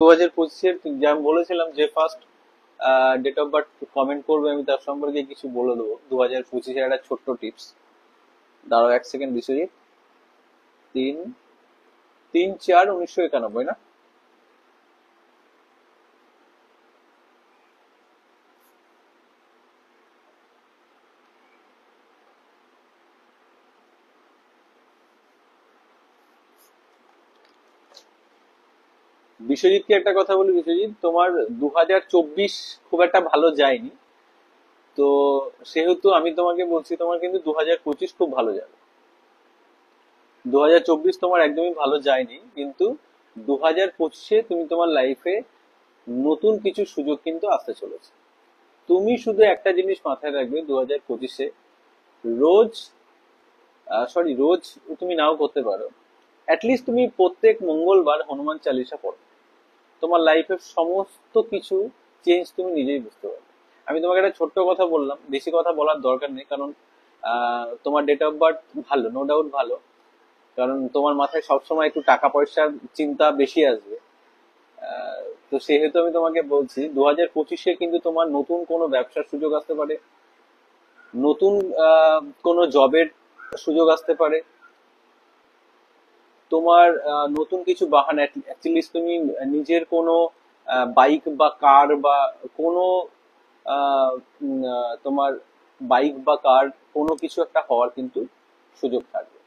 2025-এর যেমন বলেছিলাম যে first date of birth comment করবে, আমি তার সম্পর্কে কিছু বলে দেবো। 2025-এর একটা ছোট্ট টিপস। দাঁড়াও এক সেকেন্ড। বিশ্বজিৎ 3/4/1991 না? বিশ্বজিৎকে একটা কথা বলি, বিশ্বজিৎ তোমার 2024 খুব একটা ভালো যায়নি। তো সেহেতু আমি তোমাকে বলছি তোমার কিন্তু 2025 খুব ভালো যাবে। 2024 তোমার একদমই ভালো যায়নি, কিন্তু 2025-এ তুমি তোমার লাইফে নতুন কিছু সুযোগ কিন্তু আসতে চলেছে। তুমি শুধু একটা জিনিস মাথায় রাখবে 2025-এ, রোজ রোজ তুমি নাও করতে পারো, অ্যাটলিস্ট তুমি প্রত্যেক মঙ্গলবার হনুমান চালিসা পড়ো। তোমার লাইফের সমস্ত কিছু চেঞ্জ তুমি নিজেই বুঝতে পারবে। আমি তোমাকে একটা ছোট্ট কথা বললাম, বেশি কথা বলার দরকার নেই, কারণ তোমার ডেট অফ বার্থ ভালো, নো ডাউট ভালো। কারণ তোমার মাথায় সবসময় একটু টাকা পয়সার চিন্তা বেশি আসবে। তো সেহেতু আমি তোমাকে বলছি 2025-এ কিন্তু তোমার নতুন কোনো ব্যবসার সুযোগ আসতে পারে, নতুন কোনো জবের সুযোগ আসতে পারে, তোমার নতুন কিছু বাহানা, অ্যাটলিস্ট তুমি নিজের কোনো বাইক বা কার বা কোনো তোমার বাইক বা কার কোনো কিছু একটা হওয়ার কিন্তু সুযোগ থাকবে।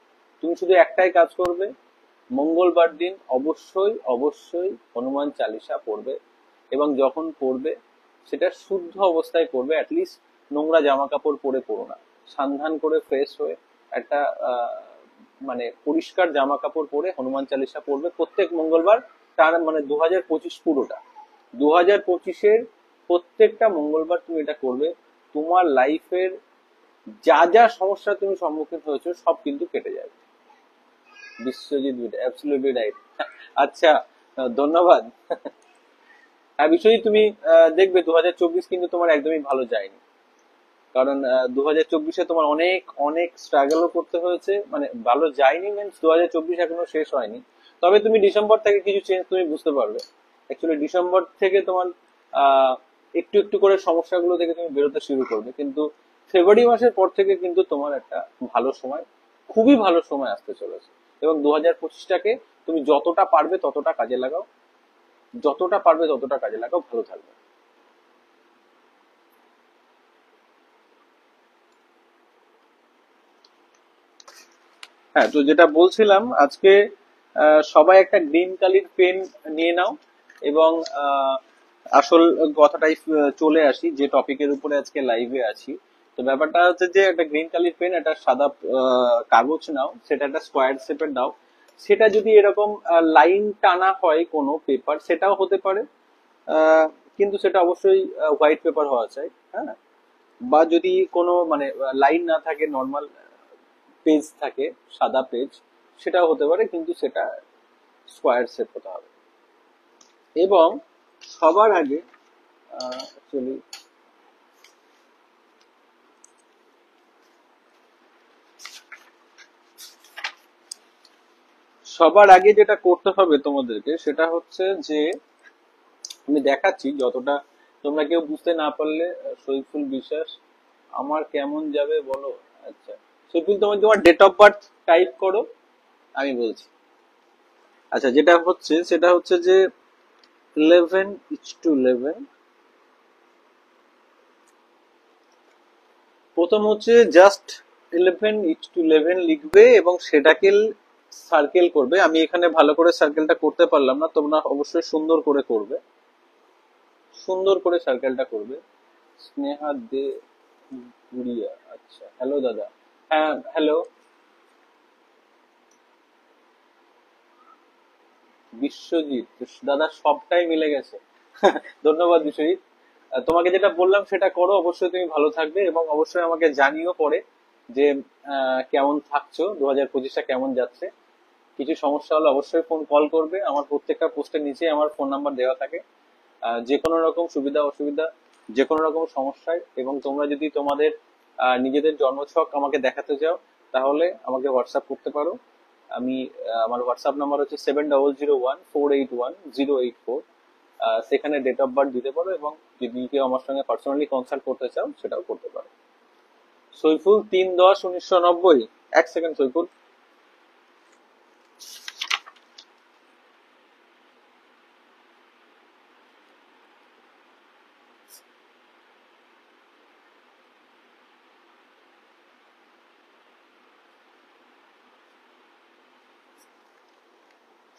তুমি শুধু একটাই কাজ করবে, মঙ্গলবার দিন অবশ্যই অবশ্যই হনুমান চালিসা পড়বে। এবং যখন পড়বে সেটা শুদ্ধ অবস্থায় পড়বে, অ্যাটলিস্ট নোংরা জামা কাপড় পরে পড়ো না। সান্ধান করে ফ্রেশ হয়ে একটা মানে পরিষ্কার জামা কাপড় পরে হনুমান চালিসা পড়বে প্রত্যেক মঙ্গলবার। তার মানে 2025 পুরোটা, 2025-এর প্রত্যেকটা মঙ্গলবার তুমি এটা করবে। তোমার লাইফের যা যা সমস্যা তুমি সম্মুখীন হয়েছো সব কিন্তু কেটে যাবে। Biswajit absolutely right. আচ্ছা, ধন্যবাদ। হ্যাঁ বিশ্বজিৎ, তুমি দেখবে 2024 কিন্তু তোমার একদমই ভালো যায়নি। কারণ 2024-এ তোমার অনেক অনেক স্ট্রাগলও করতে হয়েছে, মানে ভালো যায়নি মিনস 2024 এখনো শেষ হয়নি। তবে তুমি ডিসেম্বর থেকে কিছু চেঞ্জ তুমি বুঝতে পারবে। অ্যাকচুয়ালি ডিসেম্বর থেকে তোমার আহ, একটু একটু করে সমস্যাগুলো থেকে তুমি বেরোতে শুরু করবে, কিন্তু ফেব্রুয়ারি মাসের পর থেকে কিন্তু তোমার একটা ভালো সময়, খুবই ভালো সময় আসতে চলেছে। এবং 2025-টাকে তুমি যতটা পারবে ততটা কাজে লাগাও, যতটা পারবে ততটা কাজে লাগাও, ভালো থাকবে। হ্যাঁ, তো যেটা বলছিলাম আজকে, সবাই একটা গ্রিন কালির পেন নিয়ে নাও। এবং আসল কথাটাই চলে আসি, যে টপিকের উপরে আজকে লাইভে আছি। তো ব্যাপারটা হচ্ছে যে একটা গ্রিন কালির পেন, একটা সাদা কাগজ নাও, সেটা একটা স্কোয়ার শেপের দাও। সেটা যদি এরকম লাইন টানা হয় কোনো পেপার, সেটাও হতে পারে। আহ, কিন্তু সেটা অবশ্যই হোয়াইট পেপার হওয়া চাই। হ্যাঁ, বা যদি কোনো মানে লাইন না থাকে, নর্মাল পেজ থাকে, সাদা পেজ, সেটাও হতে পারে, কিন্তু সেটা স্কোয়ার শেপ হতে হবে। এবং সবার আগে অ্যাকচুয়ালি সবার আগে যেটা করতে হবে তোমাদেরকে সেটা হচ্ছে যে, আমি দেখাচ্ছি যতটা, তোমরা কেউ বুঝতে না পারলে সইফুল বিশ্বাস, আমার কেমন যাবে বলো। আচ্ছা সইফুল, তোমার তোমার ডেট অফ বার্থ টাইপ করো, আমি বলছি। আচ্ছা, যেটা হচ্ছে সেটা হচ্ছে যে 11:11। প্রথম হচ্ছে জাস্ট 11:11 লিখবে এবং সেটাকে সার্কেল করবে। আমি এখানে ভালো করে সার্কেলটা করতে পারলাম না, তোমরা অবশ্যই সুন্দর করে করবে, সুন্দর করে সার্কেলটা করবে। স্নেহা দে গুড়িয়া, আচ্ছা হ্যালো দাদা। হ্যাঁ হ্যালো বিশ্বজিৎ দাদা, সবটাই মিলে গেছে। ধন্যবাদ বিশ্বজিৎ। তোমাকে যেটা বললাম সেটা করো, অবশ্যই তুমি ভালো থাকবে এবং অবশ্যই আমাকে জানিও পরে যে কেমন থাকছো, 2025-টা কেমন যাচ্ছে। কিছু সমস্যা হলে অবশ্যই ফোন কল করবে, আমার প্রত্যেকটা পোস্টের নিচে আমার ফোন নাম্বার দেওয়া থাকে। যে কোনো রকম সুবিধা অসুবিধা, যে কোনো রকম সমস্যায়, এবং তোমরা যদি তোমাদের নিজেদের জন্মছক আমাকে দেখাতে চাও, তাহলে আমাকে হোয়াটসঅ্যাপ করতে পারো। আমি আমার হোয়াটসঅ্যাপ নাম্বার হচ্ছে 7001481084। সেখানে ডেট অফ বার্থ দিতে পারো, এবং যদি কেউ আমার সঙ্গে পার্সোনালি কনসাল্ট করতে চাও সেটাও করতে পারো। সৈফুল 3/10/1990। এক সেকেন্ড সৈফুল।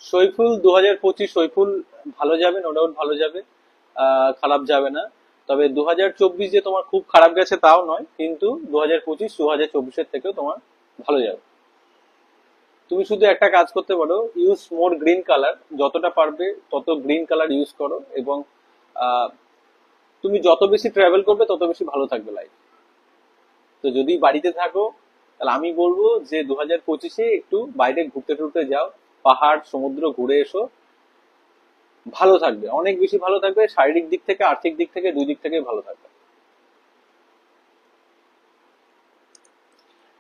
সৈফুল 2025, সৈফুল ভালো যাবে, নো ডাউট ভালো যাবে, খারাপ যাবে না। তবে 2024 যে তোমার খুব খারাপ গেছে তাও নয়, কিন্তু 2025 2024-এর থেকেও তোমার ভালো যাবে। তুমি শুধু একটা কাজ করতে পারো, ইউজ মোর গ্রিন কালার, যতটা পারবে তত গ্রিন কালার ইউজ করো, এবং আহ, তুমি যত বেশি ট্রাভেল করবে তত বেশি ভালো থাকবে লাইফ। তো যদি বাড়িতে থাকো তাহলে আমি বলবো যে 2025-এ একটু বাইরে ঘুরতে টুরতে যাও, পাহাড় সমুদ্র ঘুরে এসো, ভালো থাকবে, অনেক বেশি ভালো থাকবে, শারীরিক দিক থেকে আর্থিক দিক থেকে দুই দিক থেকে ভালো থাকবে।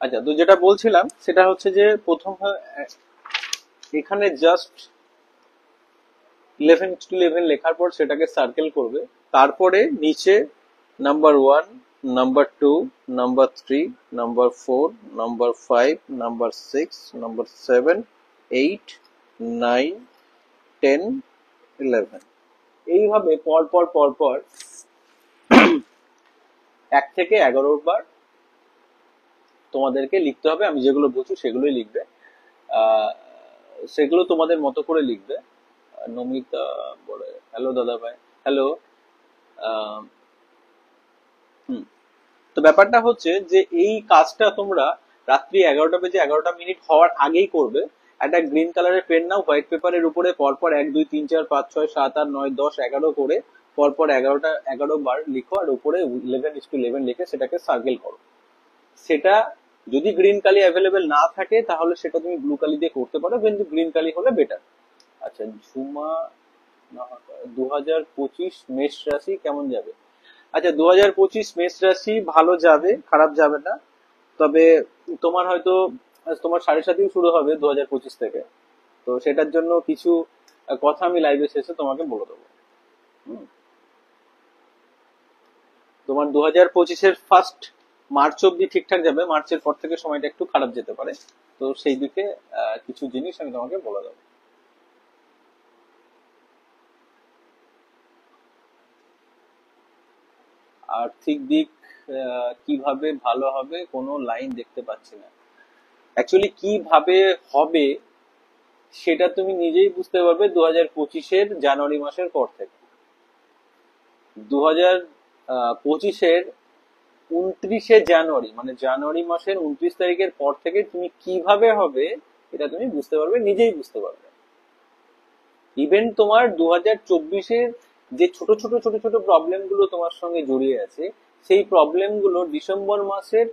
আচ্ছা, তো যেটা বলছিলাম সেটা হচ্ছে যে প্রথম এখানে জাস্ট 11/11 লেখার পর সেটাকে সার্কেল করবে, তারপরে নিচে number 1, number 2, number 3, number 4, number 5, number 6, number 7, 8, 9, 10, 11, এইভাবে পর পর পর পর 1 থেকে 11 বার তোমাদেরকে লিখতে হবে। আমি যেগুলো বলছি সেগুলোই লিখবে, আহ, সেগুলো তোমাদের মতো করে লিখবে। নমিতা বলে, হ্যালো দাদা ভাই, হ্যালো। হুম। তো ব্যাপারটা হচ্ছে যে এই কাজটা তোমরা রাত্রি 11:11 হওয়ার আগেই করবে। একটা গ্রিন কালারের পেন নাও, হোয়াইট পেপারের উপরে পরপর 1 2 3 4 5 6 7 8 9 10 11 করে পরপর 11 বার লিখো, আর উপরে 11/11 লিখে সেটাকে সার্কেল করো। সেটা যদি গ্রিন কালি অ্যাভেলেবেল না থাকে তাহলে সেটা তুমি ব্লু কালি দিয়ে করতে পারো, কিন্তু গ্রিন কালি হলে বেটার। আচ্ছা, ঝুমা 2025 মেষ রাশি কেমন যাবে? আচ্ছা, 2025 মেষ রাশি ভালো যাবে, খারাপ যাবে না। তবে তোমার হয়তো তোমার 7.5 শুরু হবে 2025 থেকে। তো সেটার জন্য কিছু কথা আমি লাইভে শেষে তোমাকে বলে দেবো। হুম। তোমার 2025-এর ফার্স্ট মার্চ অব্দি ঠিকঠাক যাবে, মার্চের পর থেকে সময়টা একটু খারাপ যেতে পারে। তো সেই দিকে কিছু জিনিস আমি তোমাকে বলে দেবো। আর্থিক দিক কিভাবে ভালো হবে, কোনো লাইন দেখতে পাচ্ছি না। অ্যাকচুয়ালি কিভাবে হবে সেটা তুমি নিজেই বুঝতে পারবে 2025-এর জানুয়ারি মাসের পর থেকে। 2025-এর 29শে জানুয়ারি, মানে জানুয়ারি মাসের 29 তারিখের পর থেকে তুমি কিভাবে হবে এটা তুমি বুঝতে পারবে, নিজেই বুঝতে পারবে। ইভেন তোমার 2024-এর যে ছোট ছোট ছোট ছোট প্রবলেম গুলো তোমার সঙ্গে জড়িয়ে আছে, সেই প্রবলেম গুলো ডিসেম্বর মাসের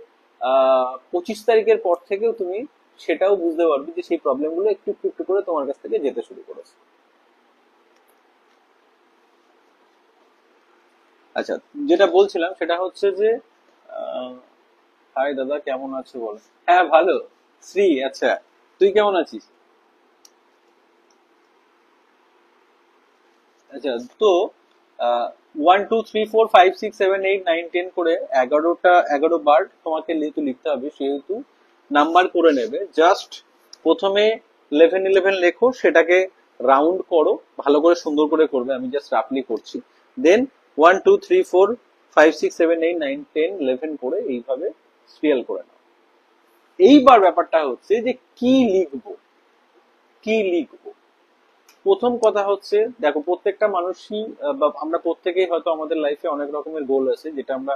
25 তারিখের পর থেকেও তুমি সেটাও বুঝতে পারবে যে সেই প্রবলেম গুলো একটু একটু একটু করে তোমার কাছ থেকে যেতে শুরু করেছে। আচ্ছা, যেটা বলছিলাম সেটা হচ্ছে যে হাই দাদা কেমন আছো বলো। হ্যাঁ ভালো। শ্রী, আচ্ছা তুই কেমন আছিস? আচ্ছা, তো 1 2 3 4 5 6 7 8 9 10 করে 11 বার তোমাকে যেহেতু লিখতে হবে, সেহেতু নাম্বার করে নেবে। জাস্ট প্রথমে 11/11 লেখো, সেটাকে রাউন্ড করো, ভালো করে সুন্দর করে করবে, আমি জাস্ট রাফলি করছি। দেন 1 2 3 4 5 6 7 8 9 10 11 করে এইভাবে স্পেল করে নাও। এইবার ব্যাপারটা হচ্ছে যে কি লিখবো, কি লিখবো। প্রথম কথা হচ্ছে, দেখো প্রত্যেকটা মানুষই বা আমরা প্রত্যেকেই হয়তো আমাদের লাইফে অনেক রকমের গোল আছে যেটা আমরা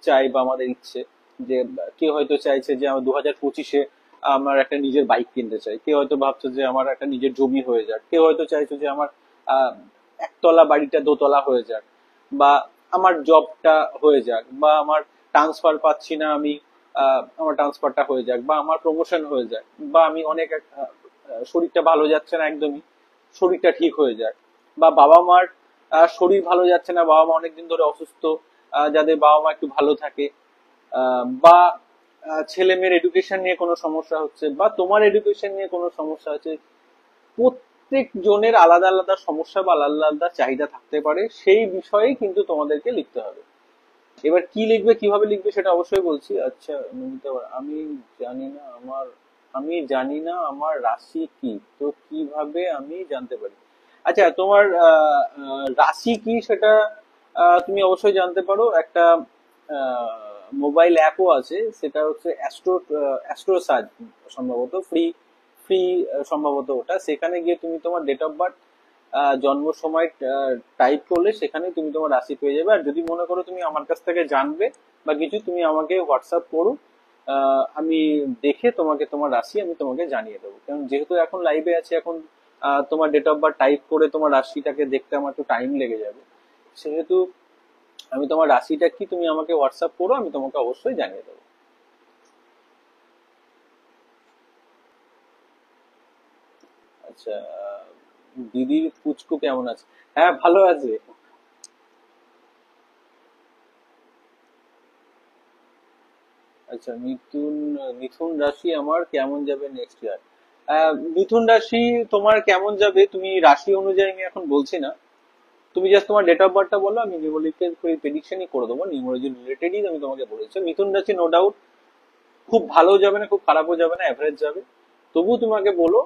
চাই বা আমাদের ইচ্ছে। যে কেউ হয়তো চাইছে যে আমার 2025-এ আমার একটা নিজের বাইক কিনতে চাই, কেউ হয়তো ভাবছে যে আমার একটা নিজের জমি হয়ে যাক, কেউ হয়তো চাইছে যে আমার আহ একতলা বাড়িটা দোতলা হয়ে যাক, বা আমার জবটা হয়ে যাক, বা আমার ট্রান্সফার পাচ্ছি না আমি, আমার ট্রান্সফারটা হয়ে যাক, বা আমার প্রমোশন হয়ে যাক, বা আমি অনেক শরীরটা ভালো যাচ্ছে না একদমই, শরীরটা ঠিক হয়ে যায়। বা বাবা মার শরীর ভালো যাচ্ছে না, বাবা মা অনেকদিন ধরে অসুস্থ, যাদের বাবা মা একটু ভালো থাকে, বা ছেলে মেয়ের এডুকেশন নিয়ে কোনো সমস্যা হচ্ছে, বা তোমার এডুকেশন নিয়ে কোনো সমস্যা হচ্ছে। প্রত্যেক জনের আলাদা আলাদা সমস্যা বা আলাদা আলাদা চাহিদা থাকতে পারে, সেই বিষয়ে কিন্তু তোমাদেরকে লিখতে হবে। এবার কি লিখবে, কিভাবে লিখবে সেটা অবশ্যই বলছি। আচ্ছা নমিতা, আমি জানি না আমার রাশি কি, তো কিভাবে আমি জানতে পারি? আচ্ছা, তোমার রাশি কি সেটা তুমি অবশ্যই জানতে পারো। একটা মোবাইল অ্যাপও আছে, সেটা হচ্ছে অ্যাস্ট্রো সার্চ, সম্ভবত ফ্রি ফ্রি সম্ভবত ওটা। সেখানে গিয়ে তুমি তোমার ডেট অফ বার্থ, জন্ম সময় টাইপ করলে সেখানে তুমি তোমার রাশি পেয়ে যাবে। আর যদি মনে করো তুমি আমার কাছ থেকে জানবে বা কিছু, তুমি আমাকে হোয়াটসঅ্যাপ করো, আমি দেখে তোমাকে তোমার রাশি আমি তোমাকে জানিয়ে দেবো। কারণ যেহেতু এখন লাইভে আছে, এখন তোমার ডেট অফ বার্থ টাইপ করে তোমার রাশিটাকে দেখতে আমার একটু টাইম লেগে যাবে। সেহেতু আমি তোমার রাশিটা কি তুমি আমাকে হোয়াটসঅ্যাপ করো, আমি তোমাকে অবশ্যই জানিয়ে দেবো। আচ্ছা, দিদির পুচকু কেমন আছে? হ্যাঁ, ভালো আছে। আচ্ছা, মিথুন রাশি আমার কেমন যাবে নেক্সট ইয়ার? মিথুন রাশি তোমার কেমন যাবে তুমি রাশি অনুযায়ী আমি এখন বলছি না। তুমি জাস্ট তোমার ডেট অফ বার্থটা বলো, আমি নিউমোলজিক্যাল প্রেডিকশনই করে দেবো। নিউমোলজি রিলেটেডই আমি তোমাকে বলেছি। মিথুন রাশি নো ডাউট খুব ভালো যাবে না, খুব খারাপও যাবে না, অ্যাভারেজ যাবে। তবুও তোমাকে বলো,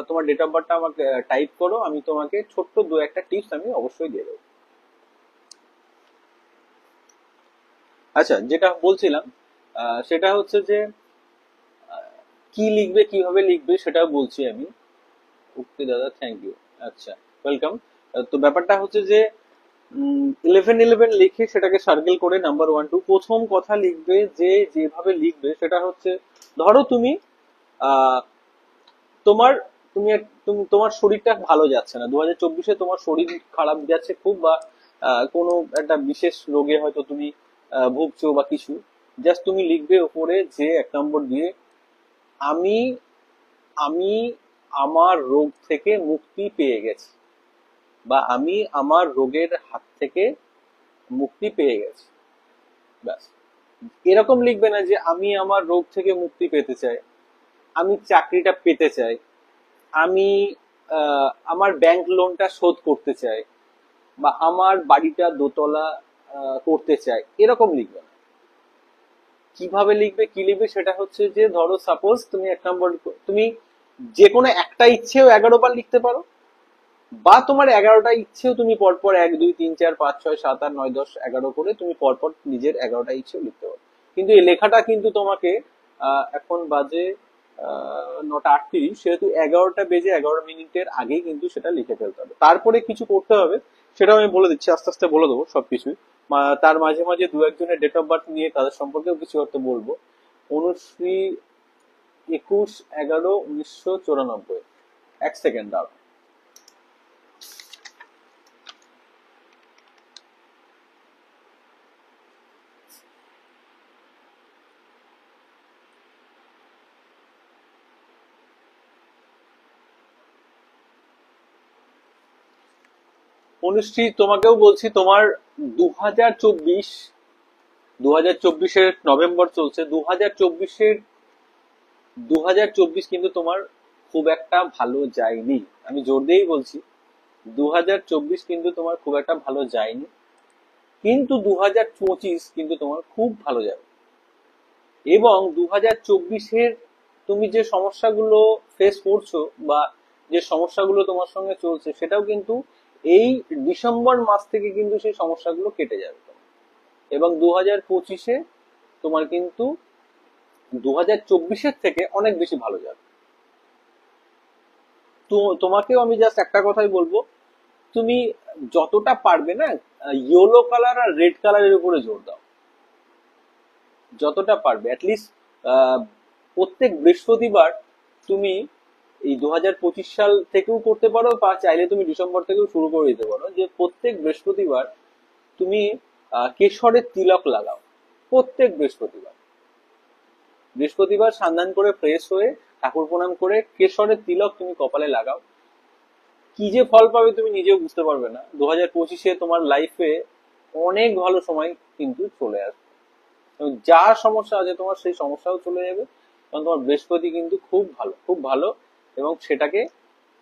তোমার ডেট অফ বার্থটা আমাকে টাইপ করো, আমি তোমাকে ছোট্ট দু একটা টিপস আমি অবশ্যই দিয়ে দেবো। আচ্ছা, যেটা বলছিলাম সেটা হচ্ছে যে কি লিখবে, কিভাবে লিখবে সেটাও বলছি আমি। ওকে দাদা, থ্যাংক ইউ। আচ্ছা, ওয়েলকাম। তো ব্যাপারটা হচ্ছে যে 11 11 লিখে সেটাকে সার্কেল করে নাম্বার 1 2 প্রথম কথা লিখবে। যে যেভাবে লিখবে সেটা হচ্ছে, ধরো তুমি আহ তোমার তোমার শরীরটা ভালো যাচ্ছে না, 2024-এ তোমার শরীর খারাপ যাচ্ছে খুব, বা কোনো একটা বিশেষ রোগে হয়তো তুমি ভুগছো বা কিছু। জাস্ট তুমি লিখবে ওপরে যে 1 নম্বর দিয়ে, আমি আমি আমার রোগ থেকে মুক্তি পেয়ে গেছি, বা আমি আমার রোগের হাত থেকে মুক্তি পেয়ে গেছি। ব্যাস। এরকম লিখবে না যে আমি আমার রোগ থেকে মুক্তি পেতে চাই, আমি চাকরিটা পেতে চাই, আমি আমার ব্যাংক লোনটা শোধ করতে চাই, বা আমার বাড়িটা দোতলা করতে চাই, এরকম লিখবে না। কিভাবে লিখবে, কি লিখবে সেটা হচ্ছে যে, ধরো সাপোজ তুমি 1 নম্বর, তুমি যে কোনো একটা ইচ্ছেও 11 বার লিখতে পারো, বা তোমার 11টা ইচ্ছেও তুমি পরপর 1 2 3 4 5 6 7 8 9 10 11 করে তুমি পরপর নিজের 11টা ইচ্ছেও লিখতে পারো। কিন্তু এই লেখাটা কিন্তু তোমাকে এখন বাজে 9টা 38, সেহেতু 11টা বেজে 11 মিনিটের আগেই কিন্তু সেটা লিখে ফেলতে হবে। তারপরে কিছু করতে হবে, সেটাও আমি বলে দিচ্ছি, আস্তে আস্তে বলে দেবো সবকিছুই। তার মাঝে মাঝে দু একজনের ডেট অফ বার্থ নিয়ে তাদের সম্পর্কেও কিছু একটা বলবো। অনুশ্রী 21 11 1994। এক সেকেন্ড দাও। অনুশ্রী, তোমাকেও বলছি, তোমার 2024, 2024-এর নভেম্বর চলছে, 2024 কিন্তু তোমার খুব একটা ভালো যায়নি। আমি জোর দিয়েই বলছি, 2024 কিন্তু তোমার খুব একটা ভালো যায়নি। কিন্তু 2025 কিন্তু তোমার খুব ভালো যাবে। এবং 2024-এর তুমি যে সমস্যাগুলো ফেস করছো, বা যে সমস্যাগুলো তোমার সঙ্গে চলছে, সেটাও কিন্তু এই ডিসেম্বর মাস থেকে কিন্তু সেই সমস্যাগুলো কেটে যাবে তোমার। এবং 2025-এ তোমার কিন্তু 2024-এর থেকে অনেক বেশি ভালো যাবে। তো তোমাকেও আমি জাস্ট একটা কথাই বলবো, তুমি যতটা পারবে না, ইয়েলো কালার আর রেড কালারের উপরে জোর দাও, যতটা পারবে। অ্যাটলিস্ট প্রত্যেক বৃহস্পতিবার তুমি এই 2025 সাল থেকেও করতে পারো, বা চাইলে তুমি ডিসেম্বর থেকেও শুরু করে দিতে পারো, যে প্রত্যেক বৃহস্পতিবার তুমি কেশরের তিলক লাগাও। প্রত্যেক বৃহস্পতিবার, বৃহস্পতিবার স্নান করে ফ্রেশ হয়ে ঠাকুর প্রণাম করে কেশরের তিলক তুমি কপালে লাগাও। কি যে ফল পাবে তুমি নিজেও বুঝতে পারবে না। 2025-এ তোমার লাইফে অনেক ভালো সময় কিন্তু চলে আসবে, এবং যা সমস্যা আছে তোমার সেই সমস্যাও চলে যাবে। কারণ তোমার বৃহস্পতি কিন্তু খুব ভালো, খুব ভালো। এবং সেটাকে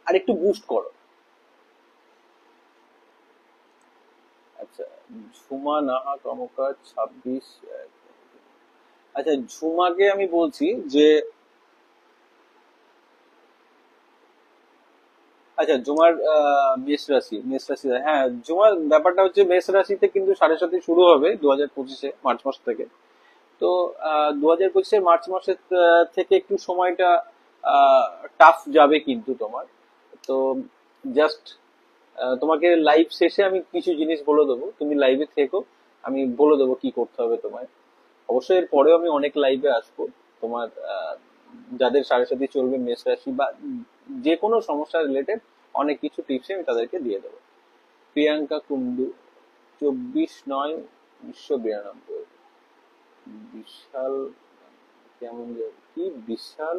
আর একটু বুস্ট করো। আচ্ছা, ঝুমা নাহা কর্মকার 26। আচ্ছা, ঝুমাকে আমি বলছি যে, আচ্ছা ঝুমার মেষ রাশি, হ্যাঁ ঝুমার ব্যাপারটা হচ্ছে মেষ রাশিতে কিন্তু 7.5 শুরু হবে 2025-এ মার্চ মাস থেকে। তো 2025-এর মার্চ মাসের থেকে একটু সময়টা টাফ যাবে কিন্তু তোমার। তো জাস্ট তোমাকে লাইভ শেষে আমি কিছু জিনিস বলে দেবো, তুমি লাইভে থেকো, আমি বলে দেবো কি করতে হবে তোমায়। অবশ্যই এর পরেও আমি অনেক লাইভে আসবো তোমার, যাদের সাড়ে সাথে চলবে মেষ রাশি বা যে কোনো সমস্যা রিলেটেড অনেক কিছু টিপস আমি তাদেরকে দিয়ে দেবো। প্রিয়াঙ্কা কুন্ডু, 24/9/1992। বিশাল, কেমন যাবে কি বিশাল,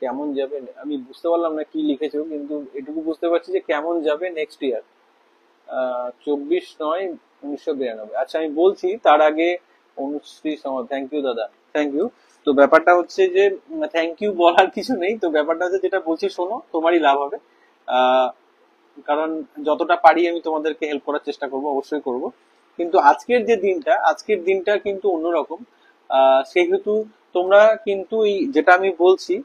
কেমন যাবে আমি বুঝতে পারলাম না কি লিখেছো, কিন্তু এটুকু বুঝতে পারছি যে কেমন যাবে নেক্সট ইয়ার। 24/9/1992। আচ্ছা আমি বলছি তার আগে অনুশ্রী সমাদ, থ্যাংক ইউ দাদা, থ্যাংক ইউ। তো ব্যাপারটা হচ্ছে যে থ্যাংক ইউ বলার কিছু নেই, তো ব্যাপারটা হচ্ছে যেটা বলছি শোনো, তোমারই লাভ হবে। আহ, কারণ যতটা পারি আমি তোমাদেরকে হেল্প করার চেষ্টা করব, অবশ্যই করব। কিন্তু আজকের দিনটা কিন্তু অন্যরকম। সেহেতু তোমরা কিন্তু এই যেটা আমি বলছি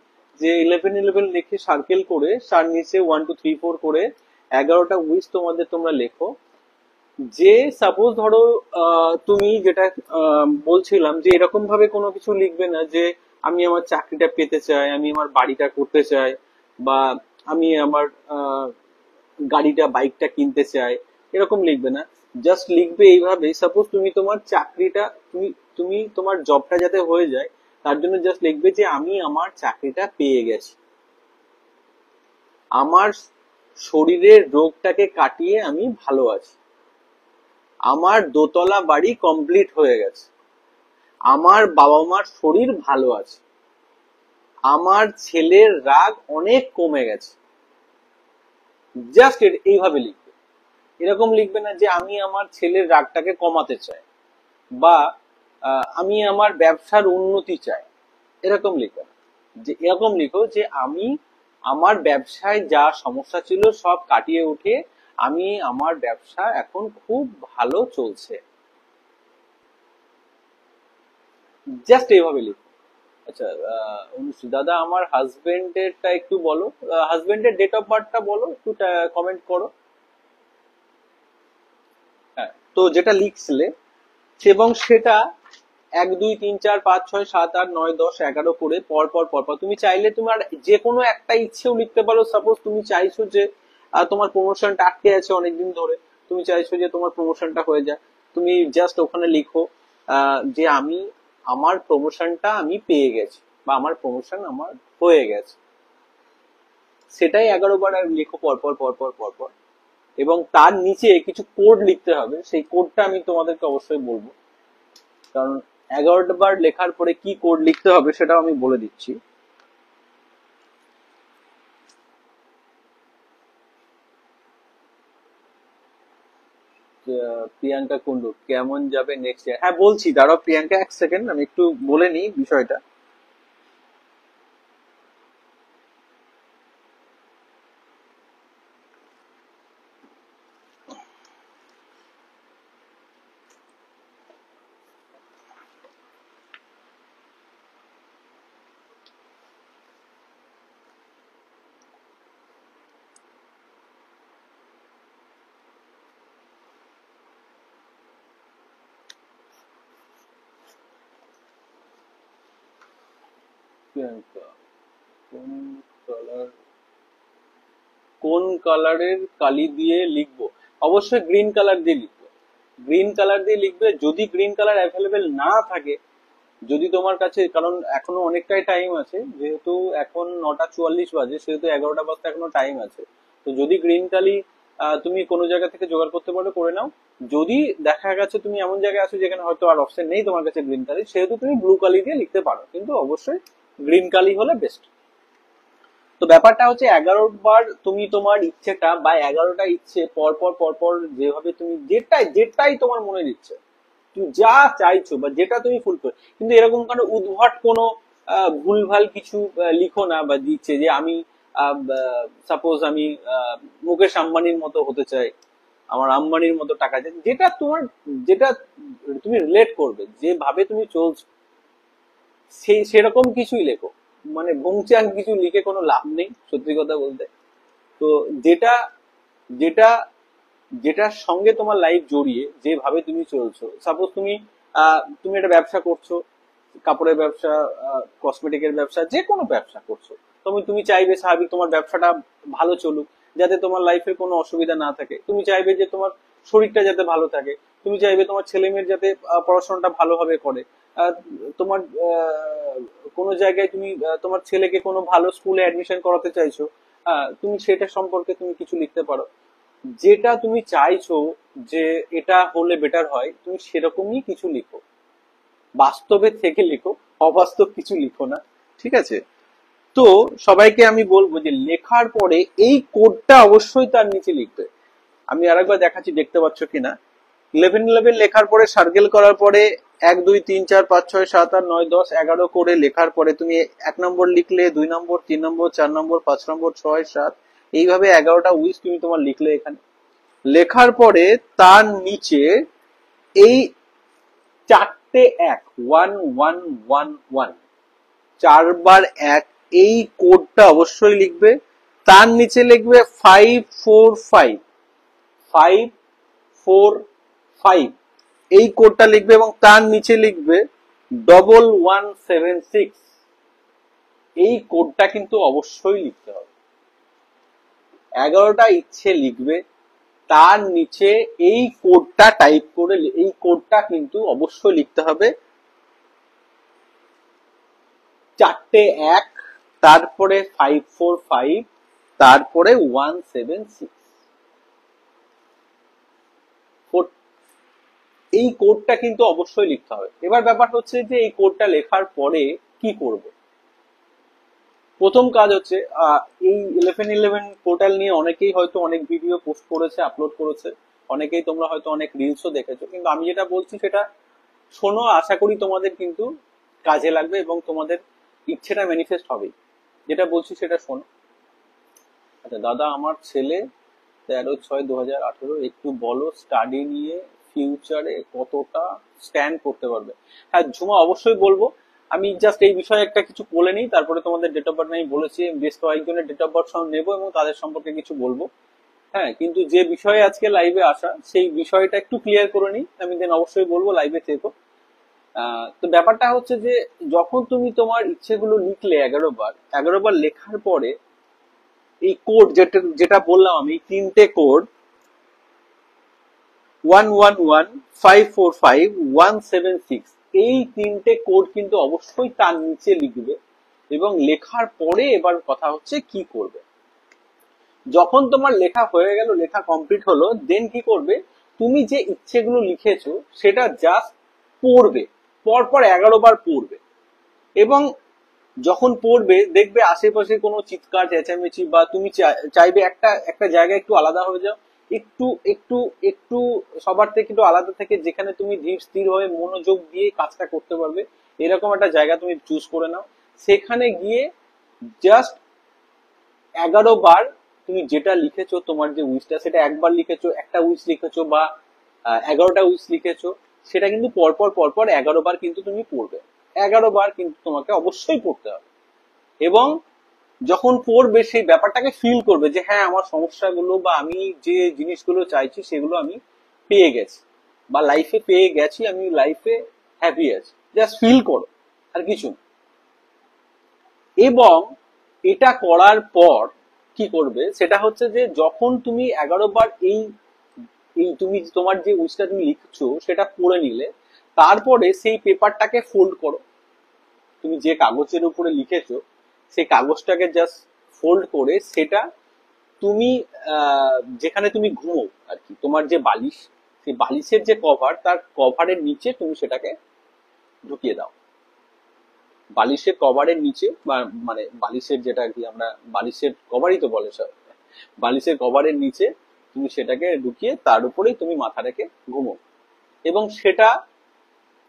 যে 11-11 লিখে সার্কেল করে তার নিচে 1 2 3 4 করে 11টা উইশ তোমরা লেখো। যে সাপোজ ধরো তুমি যেটা বলছিলাম যে এরকম ভাবে কোনো কিছু লিখবে না যে আমি আমার চাকরিটা পেতে চাই, আমি আমার বাড়িটা করতে চাই, বা আমি আমার বাইকটা কিনতে চাই, এরকম লিখবে না। জাস্ট লিখবে এইভাবে, সাপোজ তুমি তোমার চাকরিটা, তুমি তুমি তোমার জবটা যাতে হয়ে যায় তার জন্য জাস্ট লিখবে যে আমি আমার চাকরিটা পেয়ে গেছি, আমার শরীরের রোগটাকে কাটিয়ে আমি ভালো আছি, আমার দোতলা বাড়ি কমপ্লিট হয়ে গেছে, আমার বাবা মার শরীর ভালো আছে, আমার ছেলের রাগ অনেক কমে গেছে। জাস্ট এইভাবে লিখবে। এরকম লিখবে না যে আমি আমার ছেলের রাগটাকে কমাতে চাই, বা আমি আমার ব্যবসার উন্নতি চাই, এরকম লিখো না। যে এরকম লিখো যে আমি আমার ব্যবসায় যা সমস্যা ছিল সব কাটিয়ে উঠে আমি আমার ব্যবসা এখন খুব ভালো চলছে। জাস্ট এইভাবে লিখো। আচ্ছা, অনুশ্রী দাদা আমার হাজবেন্ডেরটা একটু বলো, হাজবেন্ডের ডেট অফ বার্থটা বলো, একটু কমেন্ট করো। হ্যাঁ, তো যেটা লিখছিলে এবং সেটা 1 2 3 4 5 6 7 8 9 10 11 করে পর পর পর পর তুমি চাইলে তোমার যে কোনো একটা ইচ্ছেও লিখতে পারো। সাপোজ তুমি চাইছো যে তোমার প্রমোশনটা আটকে আছে অনেকদিন ধরে, তুমি চাইছো যে তোমার প্রমোশনটা হয়ে যায়, তুমি জাস্ট ওখানে লিখো যে আমি আমার প্রমোশনটা আমি পেয়ে গেছি, বা আমার প্রমোশন আমার হয়ে গেছে। সেটাই 11 বার আর লিখো পর পর পর পর পর পর। এবং তার নিচে কিছু কোড লিখতে হবে, সেই কোডটা আমি তোমাদেরকে অবশ্যই বলবো, কারণ 11বার লেখার পরে কি কোড লিখতে হবে সেটাও আমি বলে দিচ্ছি। প্রিয়াঙ্কা কুন্ডু, কেমন যাবে নেক্সট ইয়ার? হ্যাঁ বলছি, দাঁড়াও প্রিয়াঙ্কা, এক সেকেন্ড আমি একটু বলে নিই বিষয়টা। প্রিয়াঙ্কা, কোন কালার, কোন কালারের কালি দিয়ে লিখবো? অবশ্যই গ্রিন কালার দিয়ে লিখবে, গ্রিন কালার দিয়ে লিখবে। যদি গ্রিন কালার অ্যাভেলেবেল না থাকে, যদি তোমার কাছে, কারণ এখনো অনেকটাই টাইম আছে, যেহেতু এখন 9টা 44 বাজে, সেহেতু 11টা বাজতে এখনো টাইম আছে। তো যদি গ্রিন কালি তুমি কোনো জায়গা থেকে জোগাড় করতে পারো করে নাও। যদি দেখা গেছে তুমি এমন জায়গায় আছো যেখানে হয়তো আর অপশন নেই তোমার কাছে গ্রিন কালি, সেহেতু তুমি ব্লু কালি দিয়ে লিখতে পারো, কিন্তু অবশ্যই গ্রিন কালি হলে বেস্ট। তো ব্যাপারটা হচ্ছে 11বার তুমি তোমার ইচ্ছেটা বা 11টা ইচ্ছে পর পর পর পর যেভাবে তুমি যেটাই যেটাই তোমার মনে দিচ্ছে, তুমি যা চাইছো বা যেটা তুমি ফুল করে, কিন্তু এরকম কোনো উদ্ভট কোনো ভুলভাল কিছু লিখো না, বা দিচ্ছে যে আমি সাপোজ আমি মুকেশ আম্বানির মতো হতে চাই, আমার আম্বানির মতো টাকা চাই, যেটা তোমার, যেটা তুমি রিলেট করবে, যেভাবে তুমি চলছো সেই সেরকম কিছুই লেখো। মানে বংচাং কিছু লিখে কোনো লাভ নেই সত্যি কথা বলতে। তো যেটা যেটা যেটার সঙ্গে তোমার লাইফ জড়িয়ে, যেভাবে তুমি চলছো, সাপোজ তুমি তুমি একটা ব্যবসা করছো, কাপড়ের ব্যবসা, কসমেটিকের ব্যবসা, যে কোনো ব্যবসা করছো, তুমি চাইবে স্বাভাবিক তোমার ব্যবসাটা ভালো চলুক, যাতে তোমার লাইফের কোনো অসুবিধা না থাকে। তুমি চাইবে যে তোমার শরীরটা যাতে ভালো থাকে। তুমি চাইবে তোমার ছেলে মেয়ের যাতে পড়াশোনাটা ভালোভাবে করে। আহ, তোমার কোনো জায়গায় তুমি তোমার ছেলেকে কোনো ভালো স্কুলে অ্যাডমিশন করাতে চাইছো, তুমি সেটা সম্পর্কে তুমি কিছু লিখতে পারো। যেটা তুমি চাইছো যে এটা হলে বেটার হয়, তুমি সেরকমই কিছু লিখো, বাস্তবে থেকে লিখো, অবাস্তব কিছু লিখো না। ঠিক আছে? তো সবাইকে আমি বলবো যে লেখার পরে এই কোডটা অবশ্যই তার নিচে লিখবে। আমি আরেকবার দেখাচ্ছি, দেখতে পাচ্ছ কিনা। 11 লেখার পরে সার্কেল করার পরে 1 2 3 4 5 6 7 8 9 10 11 করে লেখার পরে তুমি 1 নম্বর লিখলে, 2 নম্বর, 3 নম্বর, 4 নম্বর, 5 নম্বর, 6 7, এইভাবে 11টা উইশ তুমি তোমার লিখলে এখানে। লেখার পরে তার নিচে এই 4 1 1 1 1 1, 4 বার 1, এই কোডটা অবশ্যই লিখবে। তার নিচে লিখবে 5 4 5, 5 4 5, এই কোডটা লিখবে, এবং তার নিচে লিখবে 1176। এই কোডটা কিন্তু অবশ্যই লিখতে হবে। 11টা ইচ্ছে লিখবে, তার নিচে এই কোডটা টাইপ করে, এই কোডটা কিন্তু অবশ্যই লিখতে হবে। 4 1, তারপরে 5 4 5, তারপরে 176। এই কোডটা কিন্তু অবশ্যই লিখতে হবে। এবার ব্যাপার হচ্ছে যে এই কোডটা লেখার পরে কি করবে। প্রথম কাজ হচ্ছে, এই 1111 পোর্টাল নিয়ে অনেকেই হয়তো অনেক ভিডিও পোস্ট করেছে, আপলোড করেছে, অনেকেই তোমরা হয়তো অনেক রিলসও দেখেছো, কিন্তু আমি যেটা বলছি সেটা শোনো, আশা করি তোমাদের কিন্তু কাজে লাগবে এবং তোমাদের ইচ্ছেটা ম্যানিফেস্ট হবেই। যেটা বলছি সেটা শোনো। আচ্ছা দাদা, আমার ছেলে 13/6/2018, একটু বলো স্টাডি নিয়ে ফিউচারে কতটা স্ট্যান্ড করতে পারবে। হ্যাঁ ঝুমা, অবশ্যই বলবো। আমি জাস্ট এই বিষয়ে একটা কিছু বলে নিই, তারপরে তোমাদের ডেট অফ বার্থ আমি বলেছি, বেশ কয়েকজনের ডেট অফ বার্থ নেবো এবং তাদের সম্পর্কে কিছু বলবো। হ্যাঁ, কিন্তু যে বিষয়ে আজকে লাইভে আসা, সেই বিষয়টা একটু ক্লিয়ার করে নিই, আমি দেন অবশ্যই বলবো, লাইভে থেকো। তো ব্যাপারটা হচ্ছে যে যখন তুমি তোমার ইচ্ছেগুলো লিখলে 11 বার, 11বার লেখার পরে এই কোড, যেটা যেটা বললাম আমি, 3টে কোড, 111 545 176, এই 3টে কোড কিন্তু অবশ্যই তার নিচে লিখবে। এবং লেখার পরে এবার কথা হচ্ছে কি করবে। যখন তোমার লেখা হয়ে গেল, লেখা কমপ্লিট হলো, দেন কি করবে, তুমি যে ইচ্ছেগুলো লিখেছো সেটা জাস্ট পড়বে, পরপর 11বার পড়বে। এবং যখন পড়বে দেখবে আশেপাশে কোনো চিৎকার চেঁচামেচি, বা তুমি চাইবে একটা একটা জায়গায় একটু আলাদা হয়ে যাও, একটু একটু একটু সবার থেকে একটু আলাদা থেকে, যেখানে তুমি ধীর স্থির হয়ে মনোযোগ দিয়ে কাজটা করতে পারবে, এরকম একটা জায়গা তুমি চুজ করে নাও। সেখানে গিয়ে জাস্ট 11বার তুমি যেটা লিখেছো, তোমার যে উইশটা, সেটা একবার লিখেছো, একটা উইশ লিখেছো, বা 11টা উইশ লিখেছো, সেটা কিন্তু পরপর পরপর 11বার কিন্তু তুমি পড়বে। 11বার কিন্তু তোমাকে অবশ্যই পড়তে হবে। এবং যখন পড়বে সেই ব্যাপারটাকে ফিল করবে যে হ্যাঁ, আমার সমস্যাগুলো বা আমি যে জিনিসগুলো চাইছি সেগুলো আমি পেয়ে গেছি, বা লাইফে পেয়ে গেছি, আমি লাইফে হ্যাপি আছি। জাস্ট ফিল করো, আর কিছু না। এবং এটা করার পর কি করবে সেটা হচ্ছে যে যখন তুমি 11বার এই এই তুমি তোমার যে উইশটা তুমি লিখছো সেটা পড়ে নিলে, তারপরে সেই পেপারটাকে ফোল্ড করো। তুমি যে কাগজের উপরে লিখেছো সেই কাগজটাকে জাস্ট ফোল্ড করে, সেটা তুমি যেখানে তুমি ঘুমো আর কি, তোমার যে বালিশ, সেই বালিশের যে কভার, তার কভারের নিচে তুমি সেটাকে ঢুকিয়ে দাও। বালিশের কভারের নিচে, বা মানে বালিশের যেটা কি আমরা বালিশের কভারই তো বলে সব, বালিশের কভারের নিচে তুমি সেটাকে ঢুকিয়ে তার উপরেই তুমি মাথা রেখে ঘুমো। এবং সেটা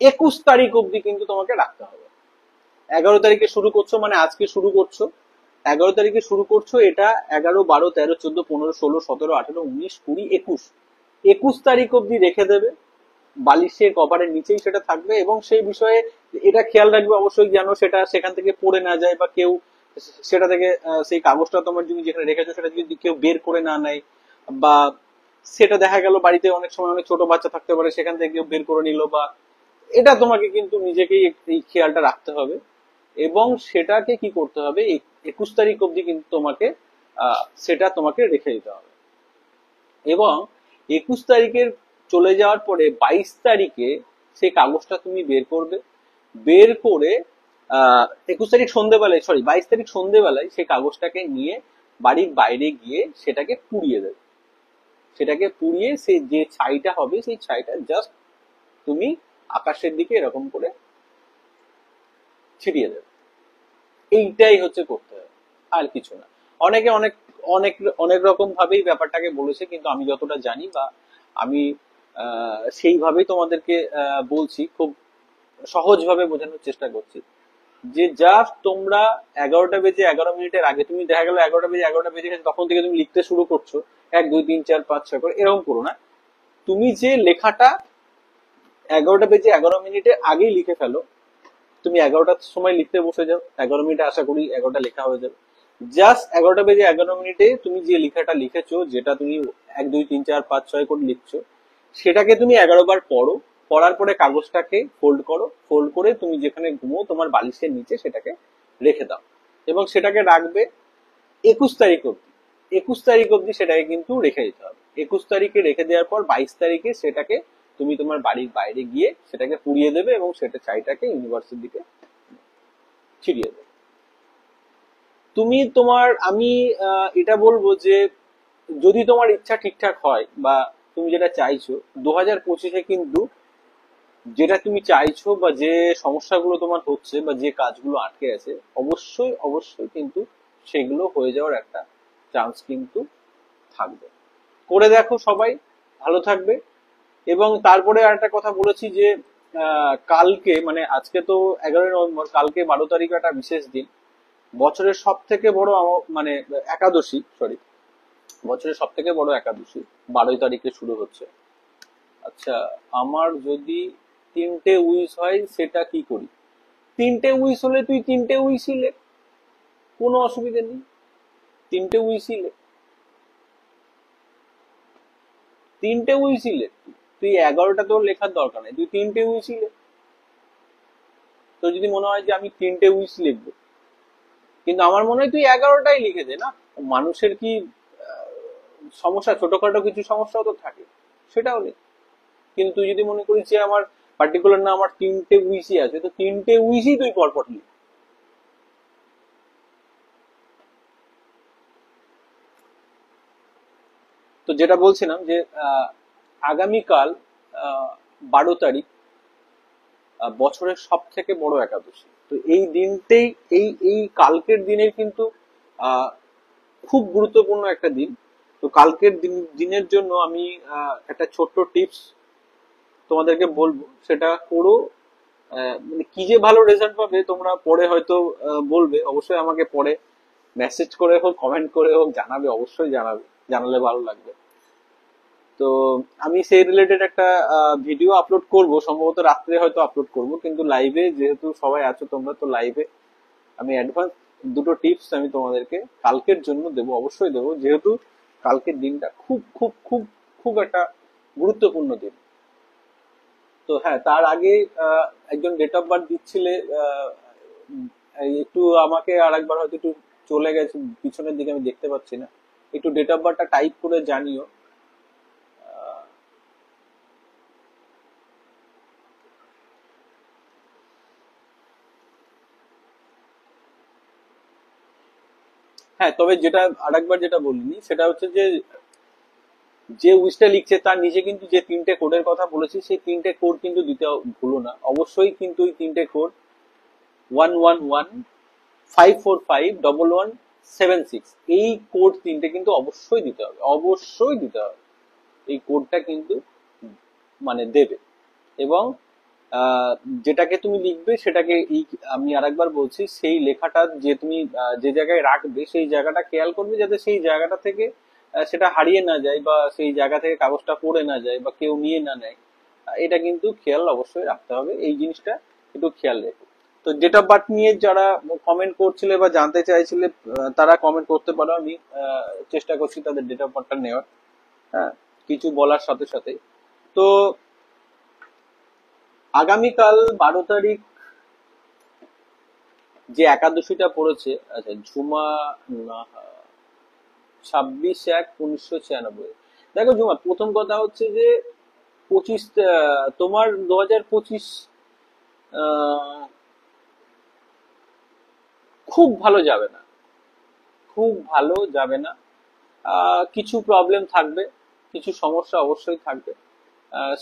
21 তারিখ অব্দি কিন্তু তোমাকে রাখতে হবে। 11 তারিখে শুরু করছো মানে আজকে শুরু করছো, 11 তারিখে শুরু করছো, এটা 11, 12, 13, 14, 15, 16, 17, 18, 19, 20, 21, 21 তারিখ অব্দি রেখে দেবে। বালিশের কভারের নিচেই সেটা থাকবে, এবং সেই বিষয়ে এটা খেয়াল রাখবে অবশ্যই যেন সেটা সেখান থেকে পড়ে না যায়, বা কেউ সেটা থেকে সেই কাগজটা তোমার তুমি যেখানে রেখেছো সেটা যদি কেউ বের করে না নেয়, বা সেটা দেখা গেল বাড়িতে অনেক সময় অনেক ছোট বাচ্চা থাকতে পারে, সেখান থেকে কেউ বের করে নিল, বা এটা তোমাকে কিন্তু নিজেকেই এই খেয়ালটা রাখতে হবে। এবং সেটাকে কি করতে হবে, 21 তারিখ অব্দি কিন্তু তোমাকে সেটা তোমাকে রেখে দিতে হবে। এবং 21 তারিখের চলে যাওয়ার পরে 22 তারিখে সেই কাগজটা তুমি বের করবে, বের করে 21 তারিখ সন্ধ্যেবেলায়, সরি 22 তারিখ সন্ধ্যেবেলায় সেই কাগজটাকে নিয়ে বাড়ির বাইরে গিয়ে সেটাকে পুড়িয়ে দেবে। সেটাকে পুড়িয়ে সেই যে ছাইটা হবে সেই ছাইটা জাস্ট তুমি আকাশের দিকে এরকম করে ছিটিয়ে দেবে। এইটাই হচ্ছে করতে হবে, আর কিছু না। অনেকে অনেক অনেক অনেক রকম ভাবেই ব্যাপারটাকে বলেছে, কিন্তু আমি যতটা জানি বা আমি সেইভাবেই তোমাদেরকে বলছি, খুব সহজ ভাবে বোঝানোর চেষ্টা করছি, যে জাস্ট তোমরা 11টা বেজে 11 মিনিটের আগে, তুমি দেখা গেল 11টা বেজে গেছে তখন থেকে তুমি লিখতে শুরু করছো, 1, 2, 3, 4, 5, 6 করে এরকম করো না। তুমি যে লেখাটা 11টা বেজে 11 মিনিটের আগেই লিখে ফেলো, তুমি 11টার সময় লিখতে বসে যাও, 11 মিনিটে আশা করি 11টা লেখা হয়ে যাবে। জাস্ট 11টা বেজে 11 মিনিটে তুমি যে লেখাটা লিখেছো, যেটা তুমি 1, 2, 3, 4, 5, 6 করে লিখছো, সেটাকে তুমি 11 বার পড়ো। পড়ার পরে কাগজটাকে ফোল্ড করো, ফোল্ড করে তুমি যেখানে ঘুমো তোমার বালিশের নিচে সেটাকে রেখে দাও, এবং সেটাকে রাখবে 21 তারিখ অব্দি। 21 তারিখ অব্দি সেটাকে কিন্তু রেখে দিতে হবে। 21 তারিখে রেখে দেওয়ার পর 22 তারিখে সেটাকে তুমি তোমার বাড়ির বাইরে গিয়ে সেটাকে পুড়িয়ে দেবে, এবং সেটা ছাইটাকে ইউনিভার্সের দিকে ছিটিয়ে দেবে। তুমি তোমার, আমি এটা বলবো যে যদি তোমার ইচ্ছা ঠিকঠাক হয়, বা তুমি যেটা চাইছো 2025-এ কিন্তু যেটা তুমি চাইছো, বা যে সমস্যাগুলো তোমার হচ্ছে, বা যে কাজগুলো আটকে আছে, অবশ্যই অবশ্যই কিন্তু সেগুলো হয়ে যাওয়ার একটা চান্স কিন্তু থাকবে। করে দেখো সবাই, ভালো থাকবে। এবং তারপরে আরেকটা কথা বলেছি যে কালকে মানে আজকে তো 11ই নভেম্বর, কালকে 12 তারিখ একটা বিশেষ দিন, বছরের সব থেকে বড় মানে একাদশী, সরি, বছরের সব থেকে বড় একাদশী 12 তারিখে শুরু হচ্ছে। আচ্ছা, আমার যদি 3টে উইশ হয় সেটা কি করি? 3টে উইশ হলে তুই 3টে উইশই লে, কোনো অসুবিধা নেই, 3টে উইশই লে, 3টে উইশই লে। তুই 11টা তোর লেখার দরকার নেই, তুই 3টে উইশই লে। তোর যদি মনে হয় যে আমি 3টে উইশ লিখবো, কিন্তু আমার মনে হয় তুই 11টাই লিখে দে না। মানুষের কি সমস্যা, ছোটখাটো কিছু সমস্যাও তো থাকে, সেটাও নেই। কিন্তু তুই যদি মনে করিস যে আমার পার্টিকুলার না, আমার 3টে উইশই আছে, তো 3টে উইশই তুই পরপর লিখ। তো যেটা বলছিলাম যে আগামীকাল 12 তারিখ বছরের সব থেকে বড় একাদশী। তো এই দিনটাই, এই এই কালকের দিনের কিন্তু আহ খুব গুরুত্বপূর্ণ একটা দিন। তো কালকের দিনের জন্য আমি একটা ছোট্ট টিপস তোমাদেরকে বলবো, সেটা করো। মানে কি যে ভালো রেজাল্ট পাবে তোমরা পরে হয়তো বলবে, অবশ্যই আমাকে পরে মেসেজ করে হোক, কমেন্ট করে হোক জানাবে, অবশ্যই জানাবে, জানালে ভালো লাগবে। তো আমি সেই রিলেটেড একটা ভিডিও আপলোড করব, সম্ভবত রাত্রে হয়তো আপলোড করব, কিন্তু লাইভে যেহেতু সবাই আছো তোমরা, তো লাইভে আমি অ্যাডভান্স দুটো টিপস আমি তোমাদেরকে কালকের জন্য দেবো, অবশ্যই দেবো, যেহেতু কালকের দিনটা খুব খুব খুব খুব একটা গুরুত্বপূর্ণ দিন। তো হ্যাঁ, তার আগে একজন ডেট অফ বার্থ দিচ্ছিলে, একটু আমাকে আর একবার হয়তো একটু চলে গেছে পিছনের দিকে, আমি দেখতে পাচ্ছি না, একটু ডেট অফ বার্থটা টাইপ করে জানিও। হ্যাঁ, তবে যেটা আরেকবার যেটা বলিনি সেটা হচ্ছে যে যে উইশটা লিখছে তার নিচে কিন্তু যে 3টে কোডের কথা বলেছি, সেই 3টে কোড কিন্তু দিতে ভুলো না। অবশ্যই কিন্তু ওই 3টে কোড 111545117 এই কোড 3টে কিন্তু অবশ্যই দিতে হবে, অবশ্যই দিতে হবে। এই কোডটা কিন্তু মানে দেবে। এবং আহ, যেটাকে তুমি লিখবে সেটাকে আমি আরেকবার বলছি, সেই লেখাটা যে তুমি যে জায়গায় রাখবে সেই জায়গাটা খেয়াল করবে যাতে সেই জায়গাটা থেকে সেটা হারিয়ে না যায়, বা সেই জায়গা থেকে কাগজটা পড়ে না যায়, বা কেউ নিয়ে না নেয়। এটা কিন্তু খেয়াল অবশ্যই রাখতে হবে, এই জিনিসটা একটু খেয়াল রেখো। তো ডেট অফ বার্থ নিয়ে যারা কমেন্ট করছিলে বা জানতে চাইছিলে, তারা কমেন্ট করতে পারো, আমি চেষ্টা করছি তাদের ডেট অফ বার্থটা নেওয়ার। হ্যাঁ, কিছু বলার সাথে সাথে। তো আগামীকাল 12 তারিখ যে একাদশীটা পড়েছে, আচ্ছা ঝুমা নাহা, 26/1/1996। দেখো ঝুমা, প্রথম কথা হচ্ছে যে 25 তোমার 2025 আহ, খুব ভালো যাবে না, খুব ভালো যাবে না। কিছু প্রবলেম থাকবে, কিছু সমস্যা অবশ্যই থাকবে।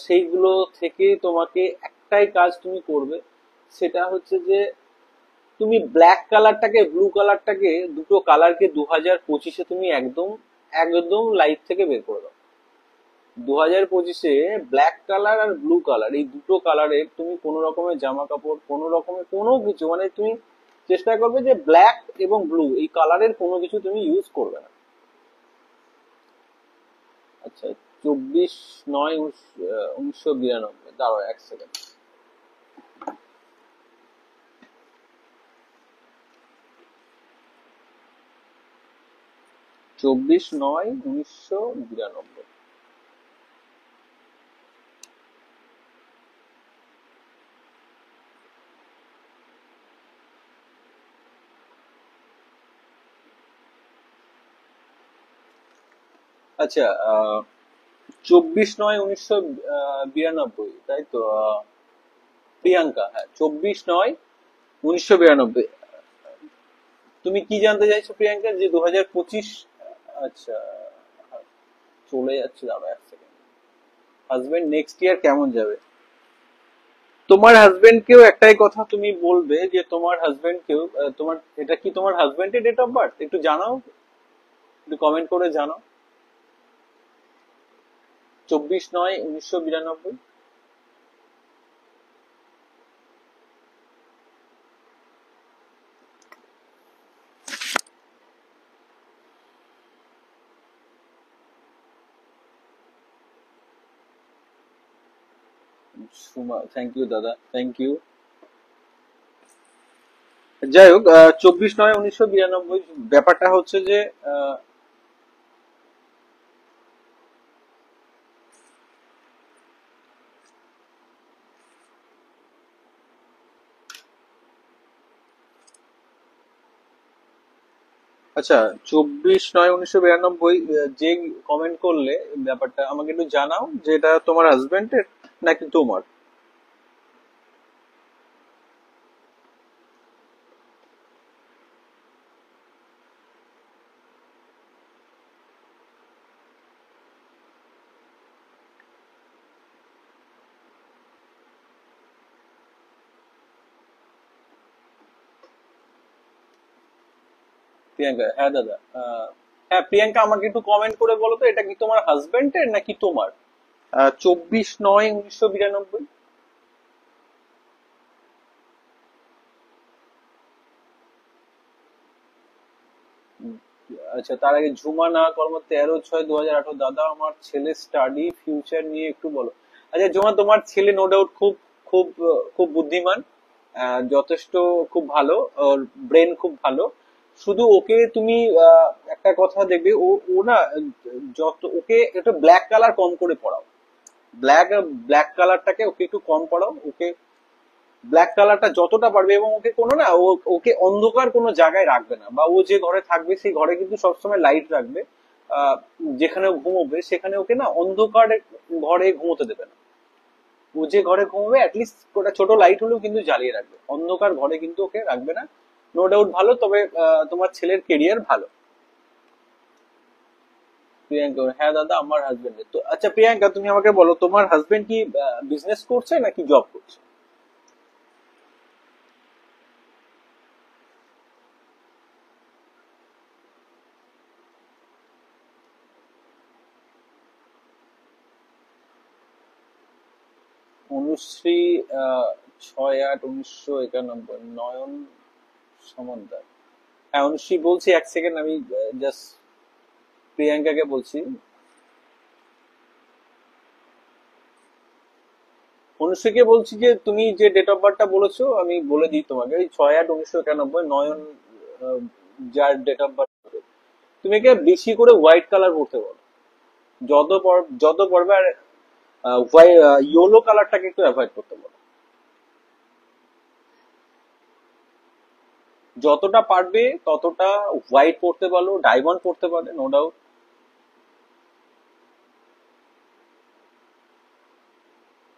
সেইগুলো থেকে তোমাকে একটাই কাজ তুমি করবে, সেটা হচ্ছে যে তুমি ব্ল্যাক কালারটাকে, ব্লু কালারটাকে, দুটো কালারকে 2025-এ তুমি একদম একদম লাইফ থেকে বের করে দাও। 2025-এ ব্ল্যাক কালার আর ব্লু কালার, এই দুটো কালারের তুমি কোনো রকমের জামা কাপড়, কোনো রকমের কোনো কিছু, মানে তুমি চেষ্টা করবে যে ব্ল্যাক এবং ব্লু এই কালারের কোনো কিছু তুমি ইউজ করবে না। আচ্ছা, 24/9/1992, দাঁড়াও 1 সেকেন্ড। 24/9/1992। আচ্ছা, 24/9/1992, তাই তো? প্রিয়াঙ্কা, হ্যাঁ, 24/9/1992। তুমি কি জানতে চাইছো প্রিয়াঙ্কা, যে 2025? আচ্ছা, চলে যাচ্ছে, দাঁড়াও 1 সেকেন্ড। হাজবেন্ড নেক্সট ইয়ার কেমন যাবে? তোমার হাজবেন্ড কেও একটাই কথা তুমি বলবে, যে তোমার হাজবেন্ড কেও তোমার, এটা কি তোমার হাজবেন্ডের ডেট অফ বার্থ? একটু জানাও, একটু কমেন্ট করে জানাও। 24/9/1992। সুমা, থ্যাংক ইউ দাদা, থ্যাংক ইউ। যাই হোক, 24/9/1992 ব্যাপারটা হচ্ছে যে আহ, আচ্ছা, 24/9/1992 যে কমেন্ট করলে, ব্যাপারটা আমাকে একটু জানাও, যে এটা তোমার হাজবেন্ডের নাকি তোমার। প্রিয়াঙ্কা, হ্যাঁ দাদা। হ্যাঁ প্রিয়াঙ্কা, আমাকে একটু কমেন্ট করে বলো তো, এটা কি তোমার হাজবেন্ডের নাকি তোমার? 24/9/1992। আচ্ছা, তার আগে ঝুমা না কর্ম, 13/6/2018। দাদা, আমার ছেলে স্টাডি ফিউচার নিয়ে একটু বলো। আচ্ছা ঝুমা, তোমার ছেলে নো ডাউট খুব খুব খুব বুদ্ধিমান, যথেষ্ট, খুব ভালো, ওর ব্রেন খুব ভালো। শুধু ওকে তুমি একটা কথা দেখবে, ও ও না, যত ওকে একটু ব্ল্যাক কালার কম করে পড়াও। ব্ল্যাক ব্ল্যাক কালারটাকে ওকে একটু কম পড়াও, ওকে ব্ল্যাক কালারটা যতটা পারবে। এবং ওকে কোনো না, ওকে অন্ধকার কোনো জায়গায় রাখবে না, বা ও যে ঘরে থাকবে সেই ঘরে কিন্তু সবসময় লাইট রাখবে। আহ, যেখানে ও ঘুমোবে সেখানে ওকে না অন্ধকার ঘরে ঘুমোতে দেবে না। ও যে ঘরে ঘুমোবে অ্যাটলিস্ট ওটা ছোট লাইট হলেও কিন্তু জ্বালিয়ে রাখবে, অন্ধকার ঘরে কিন্তু ওকে রাখবে না। নো ডাউট ভালো, তবে তোমার ছেলের কেরিয়ার ভালো। প্রিয়াঙ্কা, হ্যাঁ দাদা, আমার হাজবেন্ডের তো। আচ্ছা প্রিয়াঙ্কা, তুমি আমাকে বলো, তোমার হাজবেন্ড কি বিজনেস করছে নাকি জব করছে? অনুশ্রী 6/8/1991, নয়ন সমদ্দার। হ্যাঁ অনুশ্রী বলছি, এক সেকেন্ড আমি জাস্ট প্রিয়াঙ্কাকে বলছি। অনুশ্রীকে বলছি যে তুমি যে ডেট অফ বার্থটা বলেছো আমি বলে দিই তোমাকে, ওই 6/8/1991 নয়ন, আহ, যার ডেট অফ বার্থ। তুমি একে বেশি করে হোয়াইট কালার পড়তে বলো, যত পড়বে। আর ইয়েলো কালারটাকে একটু অ্যাভয়েড করতে বলো, যতটা পারবে ততটা। হোয়াইট পড়তে পারো, ডায়মন্ড পড়তে পারে, নো ডাউট।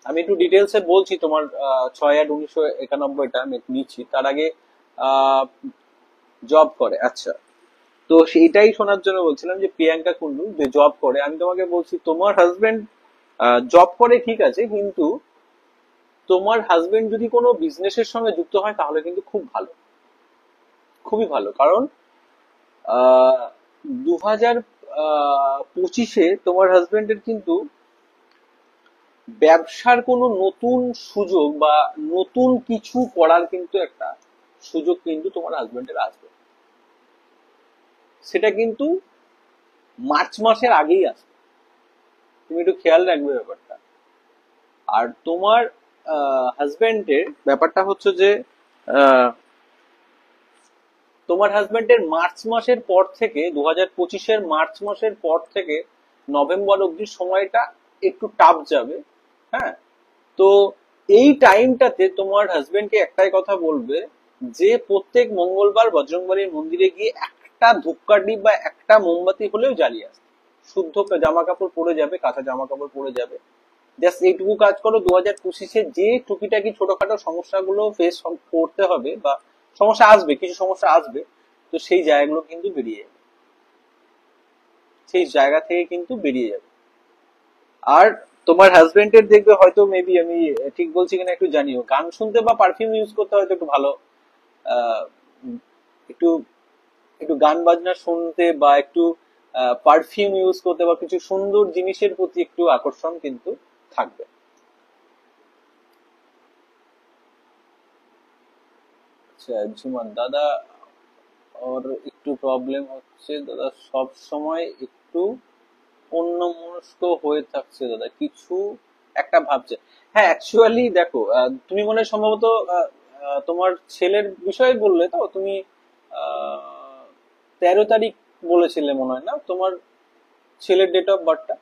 আমি একটু ডিটেলসে বলছি তোমার 6/8/1991টা আমি নিচ্ছি, তার আগে জব করে, আচ্ছা। তো সেইটাই শোনার জন্য বলছিলাম যে প্রিয়াঙ্কা কুন্ডু যে জব করে, আমি তোমাকে বলছি তোমার হাজবেন্ড জব করে ঠিক আছে, কিন্তু তোমার হাজবেন্ড যদি কোনো বিজনেসের সঙ্গে যুক্ত হয় তাহলে কিন্তু খুব ভালো, খুবই ভালো। কারণ 2025-এ তোমার হাজবেন্ডের কিন্তু ব্যবসার কোনো নতুন সুযোগ বা নতুন কিছু করার কিন্তু একটা সুযোগ কিন্তু তোমার হাজবেন্ডের আসবে, সেটা কিন্তু মার্চ মাসের আগেই আসবে। তুমি একটু খেয়াল রাখবে ব্যাপারটা। আর তোমার হাজবেন্ডের ব্যাপারটা হচ্ছে যে আহ, তোমার হাজবেন্ডের মার্চ মাসের পর থেকে 2025-এর মার্চ মাসের পর থেকে নভেম্বর অব্দি সময়টা একটু টাফ যাবে। হ্যাঁ, তো এই টাইমটাতে তোমার হাজবেন্ডকে একটাই কথা বলবে যে প্রত্যেক মঙ্গলবার বজরংবলীর মন্দিরে গিয়ে একটা ধূপকাঠি বা একটা মোমবাতি হলেও জ্বালিয়ে আসবে। শুদ্ধ জামা কাপড় পরে যাবে, কাঁচা জামা কাপড় পরে যাবে। জাস্ট এইটুকু কাজ করো। 2025-এ যে টুকিটাকি ছোটখাটো সমস্যাগুলো ফেস করতে হবে বা সমস্যা আসবে, কিছু সমস্যা আসবে, তো সেই জায়গাগুলো কিন্তু বেরিয়ে যাবে, সেই জায়গা থেকে কিন্তু বেরিয়ে যাবে। আর তোমার হাজবেন্ডের দেখবে হয়তো মেবি, আমি ঠিক বলছি কিনা একটু জানিও, গান শুনতে বা পারফিউম ইউজ করতে হয়তো একটু ভালো, আহ, একটু একটু গান বাজনা শুনতে বা একটু পারফিউম ইউজ করতে বা কিছু সুন্দর জিনিসের প্রতি একটু আকর্ষণ কিন্তু থাকবে। আচ্ছা ঝুমান দাদা, ওর একটু প্রবলেম হচ্ছে দাদা, সব সময় একটু অন্যমনস্ক হয়ে থাকছে দাদা, কিছু একটা ভাবছে। হ্যাঁ অ্যাকচুয়ালি দেখো, তুমি মনে হয় সম্ভবত তোমার ছেলের বিষয়ে বললে, তো তুমি 13 তারিখ বলেছিলে মনে হয় না তোমার ছেলের ডেট অফ বার্থটা?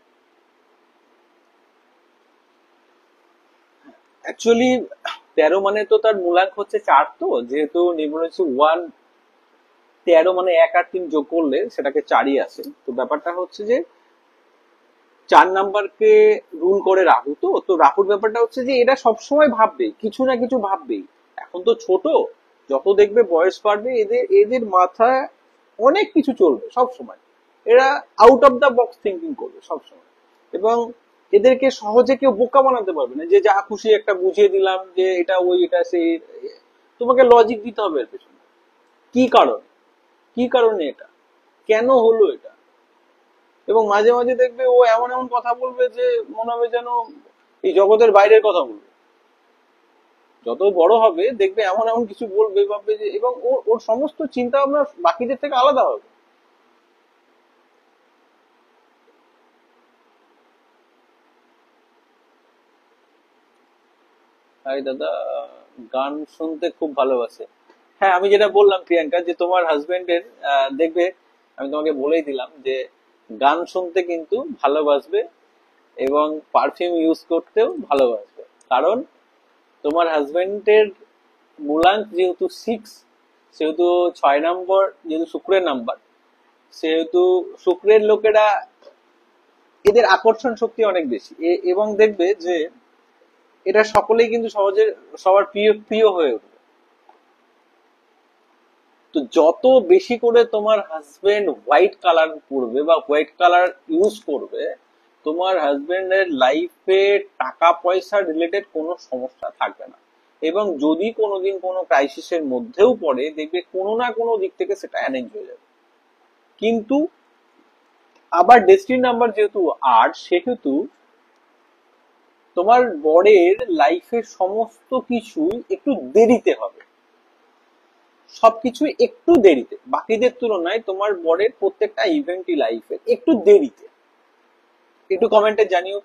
অ্যাকচুয়ালি 13 মানে তো তার মূলাঙ্ক হচ্ছে 4, তো যেহেতু নিউমারোলজি 1, 13 মানে 1 আর 3 যোগ করলে সেটাকে 4ই আসে। তো ব্যাপারটা হচ্ছে যে 4 নাম্বারকে রুল করে রাহু, তো তো রাহুর ব্যাপারটা হচ্ছে যে এরা সবসময় ভাববে, কিছু না কিছু ভাববেই। এখন তো ছোট, যত দেখবে বয়স বাড়বে এদের এদের মাথায় অনেক কিছু চলবে সব সময়। এরা out of the box thinking করবে সব সময়। এবং এদেরকে সহজে কেউ বোকা বানাতে পারবে না, যে যা খুশি একটা বুঝিয়ে দিলাম যে এটা ওই এটা সেই। তোমাকে লজিক দিতে হবে এর পেছনে, কি কারণ, কি কারণে এটা, কেন হলো এটা। এবং মাঝে মাঝে দেখবে ও এমন এমন কথা বলবে যে মনে হবে যেন এই জগতের বাইরের কথা বলবে। যত বড় হবে দেখবে এমন এমন কিছু বলবে, ভাববে যে, এবং ওর ওর সমস্ত চিন্তা ভাবনা বাকিদের থেকে আলাদা হবে। হাই দাদা, গান শুনতে খুব ভালোবাসে। হ্যাঁ আমি যেটা বললাম প্রিয়াঙ্কা, যে তোমার হাজবেন্ডের দেখবে, আমি তোমাকে বলেই দিলাম যে গান শুনতে কিন্তু ভালোবাসবে এবং পারফিউম ইউজ করতেও ভালোবাসবে। কারণ তোমার হাজবেন্ডের মূলাঙ্ক যেহেতু 6, সেহেতু 6 নম্বর যেহেতু শুক্রের নাম্বার, সেহেতু শুক্রের লোকেরা এদের আকর্ষণ শক্তি অনেক বেশি। এবং দেখবে যে এটা সকলেই কিন্তু সহজে সবার প্রিয় প্রিয় হয়ে উঠবে। তো যত বেশি করে তোমার হাজবেন্ড হোয়াইট কালার পরবে বা হোয়াইট কালার ইউজ করবে, তোমার হাজবেন্ডের লাইফে টাকা পয়সা রিলেটেড কোনো সমস্যা থাকবে না। এবং যদি কোনোদিন কোনো ক্রাইসিসের মধ্যেও পড়ে, দেখবে কোনো না কোনো দিক থেকে সেটা অ্যারেঞ্জ হয়ে যাবে। কিন্তু আবার ডেস্টিনি নাম্বার যেহেতু 8, সেহেতু তোমার বরের লাইফের সমস্ত কিছুই একটু দেরিতে হবে, সবকিছু একটু দেরিতে, বাকিদের তুলনায় তোমার বরের প্রত্যেকটা ইভেন্টই লাইফে একটু দেরিতে। একটু কমেন্টে জানিও।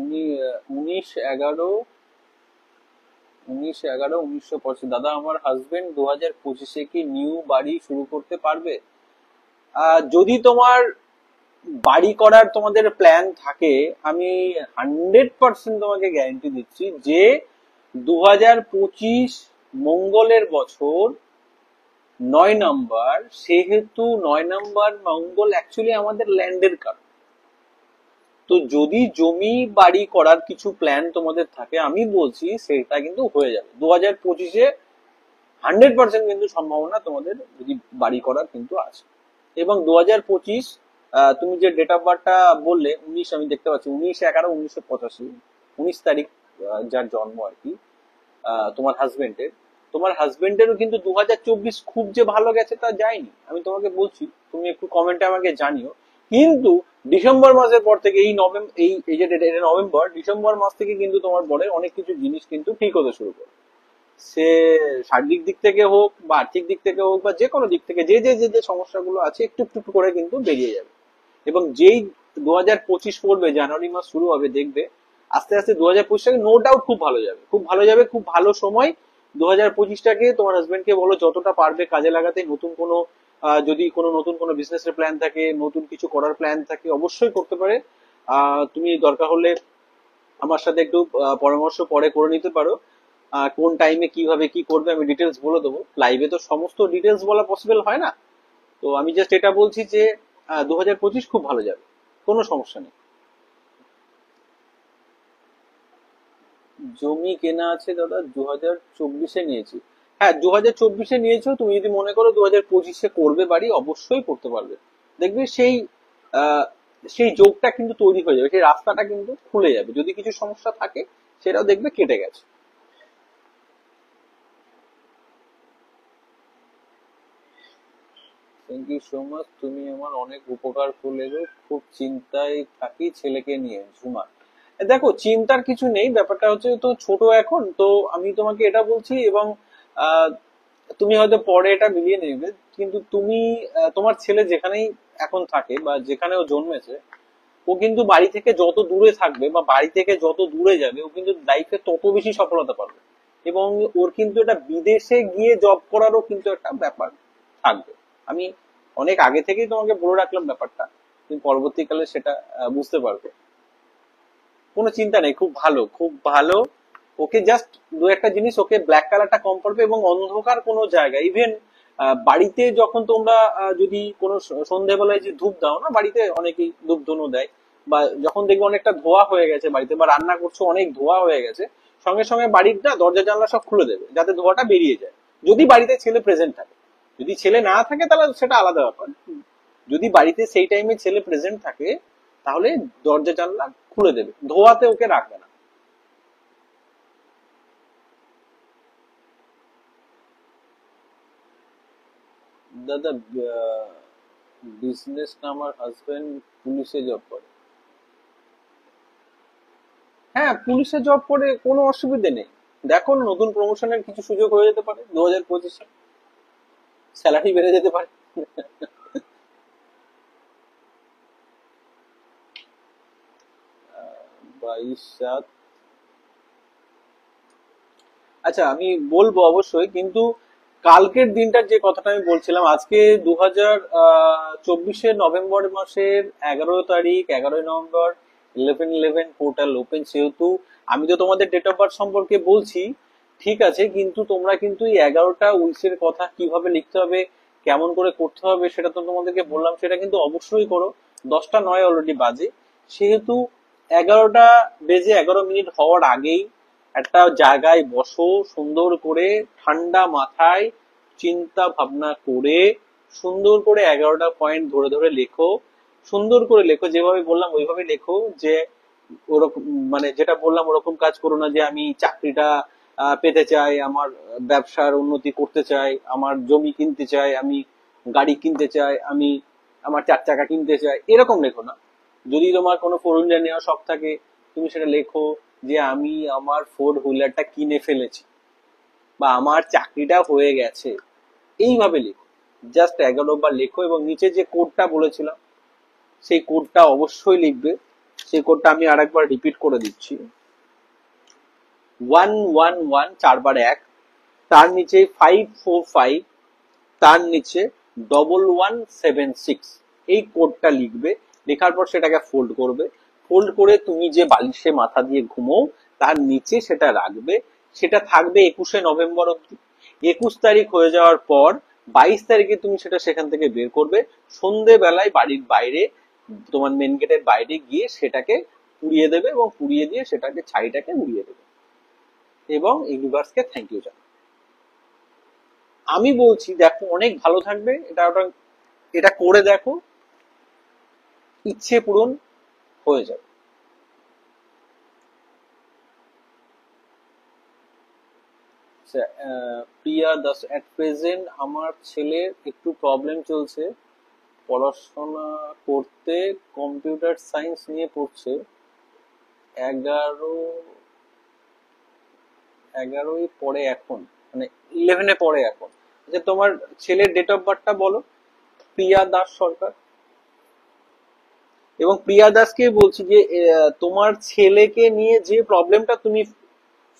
উনি 19/11, 19/11/1985। দাদা আমার হাজবেন্ড 2025-এ কি নিউ বাড়ি শুরু করতে পারবে? যদি তোমার বাড়ি করার তোমাদের প্ল্যান থাকে, আমি 100% তোমাকে গ্যারান্টি দিচ্ছি যে 2025 মঙ্গলের বছর, 9 নাম্বার, সেহেতু 9 নাম্বার মঙ্গল অ্যাকচুয়ালি আমাদের ল্যান্ডের কার্ড। তো যদি জমি বাড়ি করার কিছু প্ল্যান তোমাদের থাকে, আমি বলছি সেটা কিন্তু হয়ে যাবে 2025-এ। 100% কিন্তু সম্ভাবনা তোমাদের যদি বাড়ি করার কিন্তু আছে। এবং 2025, তুমি যে ডেট অফ বার্থটা বললে 19, আমি দেখতে পাচ্ছি 19/11/1985, 19 তারিখ যার জন্ম আর কি, তোমার হাজবেন্ডেরও কিন্তু 2024 খুব যে ভালো গেছে তা যায়নি, আমি তোমাকে বলছি, তুমি একটু কমেন্টে আমাকে জানিও। কিন্তু ডিসেম্বর মাসের পর থেকে এই যে এটা নভেম্বর, ডিসেম্বর মাস থেকে কিন্তু তোমার বরের অনেক কিছু জিনিস কিন্তু ঠিক হতে শুরু করে। সে শারীরিক দিক থেকে হোক বা আর্থিক দিক থেকে হোক বা যে কোনো দিক থেকে যে যে যে যে সমস্যাগুলো আছে একটু একটু একটু করে কিন্তু বেরিয়ে যাবে। এবং যেই 2025 পড়বে, জানুয়ারি মাস শুরু হবে, দেখবে আস্তে আস্তে 2025টাকে নো ডাউট খুব ভালো যাবে, খুব ভালো যাবে, খুব ভালো সময়। 2025টাকে তোমার হাজবেন্ডকে বলো যতটা পারবে কাজে লাগাতে। নতুন কোনো যদি কোনো নতুন কোনো বিজনেসের প্ল্যান থাকে, নতুন কিছু করার প্ল্যান থাকে, অবশ্যই করতে পারে। তুমি দরকার হলে আমার সাথে একটু পরামর্শ পরে করে নিতে পারো। কোন টাইমে কিভাবে কি করবে আমি ডিটেলস বলে দেবো। লাইভে তো সমস্ত ডিটেলস বলা পসিবল হয় না, তো আমি জাস্ট এটা বলছি যে 2025 খুব ভালো যাবে, কোনো সমস্যা নেই। জমি কেনা আছে দাদা, 2024-এ নিয়েছি। হ্যাঁ, 2024-এ নিয়েছো, তুমি যদি মনে করো 2025-এ করবে বাড়ি, অবশ্যই করতে পারবে। দেখবে আহ, সেই যোগটা কিন্তু তৈরি হয়ে যাবে, সেই রাস্তাটা কিন্তু খুলে যাবে। যদি কিছু সমস্যা থাকে সেটাও দেখবে কেটে গেছে। থ্যাংক ইউ সো মাচ, তুমি আমার অনেক উপকার করলে গো। খুব চিন্তায় থাকি ছেলেকে নিয়ে। ঝুমা, দেখো চিন্তার কিছু নেই, ব্যাপারটা হচ্ছে তো ছোট এখন তো, আমি তোমাকে এটা বলছি। এবং আহ, তুমি হয়তো পরে এটা মিলিয়ে নেবে, কিন্তু তুমি তোমার ছেলে যেখানেই এখন থাকে বা যেখানে ও জন্মেছে, ও কিন্তু বাড়ি থেকে যত দূরে থাকবে বা বাড়ি থেকে যত দূরে যাবে, ও কিন্তু লাইফে তত বেশি সফলতা পাবে। এবং ওর কিন্তু এটা বিদেশে গিয়ে জব করারও কিন্তু একটা ব্যাপার থাকবে। আমি অনেক আগে থেকেই তোমাকে বলে রাখলাম ব্যাপারটা, তুমি পরবর্তীকালে সেটা বুঝতে পারবে। কোনো চিন্তা নেই, খুব ভালো, খুব ভালো। ওকে জাস্ট দু একটা জিনিস, ওকে ব্ল্যাক কালারটা কম পড়বে এবং অন্ধকার কোনো জায়গায়, ইভেন বাড়িতে যখন তোমরা যদি কোনো সন্ধ্যেবেলায় যে ধূপ দাও না, বাড়িতে অনেকেই ধূপ ধুনো দেয়, বা যখন দেখবে অনেকটা ধোয়া হয়ে গেছে বাড়িতে বা রান্না করছো অনেক ধোয়া হয়ে গেছে, সঙ্গে সঙ্গে বাড়িটা দরজা জানলা সব খুলে দেবে যাতে ধোয়াটা বেরিয়ে যায়। যদি বাড়িতে ছেলে প্রেজেন্ট থাকে, যদি ছেলে না থাকে তাহলে সেটা আলাদা ব্যাপার। যদি বাড়িতে সেই টাইমে ছেলে প্রেজেন্ট থাকে তাহলে দরজা জানলা খুলে দেবে, ধোয়াতে ওকে রাখবে না। দাদা, বিজনেস না, আমার হাজবেন্ড পুলিশে জব করে। হ্যাঁ, পুলিশে জব করে কোনো অসুবিধে নেই। দেখো না, নতুন প্রমোশনের কিছু সুযোগ হয়ে যেতে পারে 2025-এ, স্যালারি বেড়ে যেতে পারে। 22/7। আচ্ছা, আমি বলবো অবশ্যই, কিন্তু কালকের দিনটার যে কথাটা আমি বলছিলাম, আজকে 2024-এর নভেম্বর মাসের 11 তারিখ, 11 নভেম্বর, 11/11 পোর্টাল ওপেন। সেহেতু আমি তো তোমাদের ডেট অফ বার্থ সম্পর্কে বলছি, ঠিক আছে, কিন্তু তোমরা কিন্তু এই 11টা উইলসের কথা কিভাবে লিখতে হবে, কেমন করে করতে হবে সেটা তো তোমাদেরকে বললাম, সেটা কিন্তু অবশ্যই করো। 10টা 9 অলরেডি বাজে, সেহেতু 11টা বেজে 11 মিনিট হওয়ার আগেই একটা জায়গায় বসো, সুন্দর করে ঠান্ডা মাথায় চিন্তা ভাবনা করে সুন্দর করে 11টা পয়েন্ট ধরে ধরে লেখো। সুন্দর করে লেখো, যেভাবে বললাম ওইভাবে লেখো। যে ওরকম, মানে যেটা বললাম ওরকম কাজ করো না যে আমি চাকরিটা পেতে চাই, আমার ব্যবসার উন্নতি করতে চাই, আমার জমি কিনতে চাই, আমি গাড়ি কিনতে চাই, আমি আমার 4 চাকা কিনতে চাই, এরকম লেখো না। যদি তোমার কোনো 4 হুইলার নেওয়ার শখ থাকে, তুমি সেটা লেখো যে আমি আমার 4 হুইলারটা কিনে ফেলেছি বা আমার চাকরিটা হয়ে গেছে। এইভাবে লেখো, জাস্ট 11 বার লেখো এবং নিচে যে কোডটা বলেছিলাম সেই কোডটা অবশ্যই লিখবে। সেই কোডটা আমি আরেকবার রিপিট করে দিচ্ছি। 111 4 বার 1, তার নিচে 545, তার নিচে 1176, এই কোডটা লিখবে। লেখার পর সেটাকে ফোল্ড করবে। ফোল্ড করে তুমি যে বালিশে মাথা দিয়ে ঘুমো তার নিচে সেটা রাখবে। সেটা থাকবে 21শে নভেম্বর অব্দি। 21 তারিখ হয়ে যাওয়ার পর 22 তারিখে তুমি সেটা সেখান থেকে বের করবে। সন্ধেবেলায় বাড়ির বাইরে, তোমার মেন গেটের বাইরে গিয়ে সেটাকে পুড়িয়ে দেবে এবং পুড়িয়ে দিয়ে সেটাকে ছাইটাকে উড়িয়ে দেবে এবং ইউনিভার্সকে থ্যাংক ইউ জানাবে। আমি বলছি দেখো, অনেক ভালো থাকবে। এটা করে দেখো, ইচ্ছে পূরণ হয়ে যাবে। প্রিয়া দাস, এট প্রেজেন্ট আমার ছেলের একটু প্রবলেম চলছে, পড়াশোনা করতে, কম্পিউটার সায়েন্স নিয়ে পড়ছে, 11 পড়ে এখন, মানে 11-এ পড়ে এখন। আচ্ছা, তোমার ছেলের ডেট অফ বার্থটা বলো। প্রিয়া দাস সরকার। এবং প্রিয়া দাসকে বলছি যে তোমার ছেলেকে নিয়ে যে প্রবলেমটা তুমি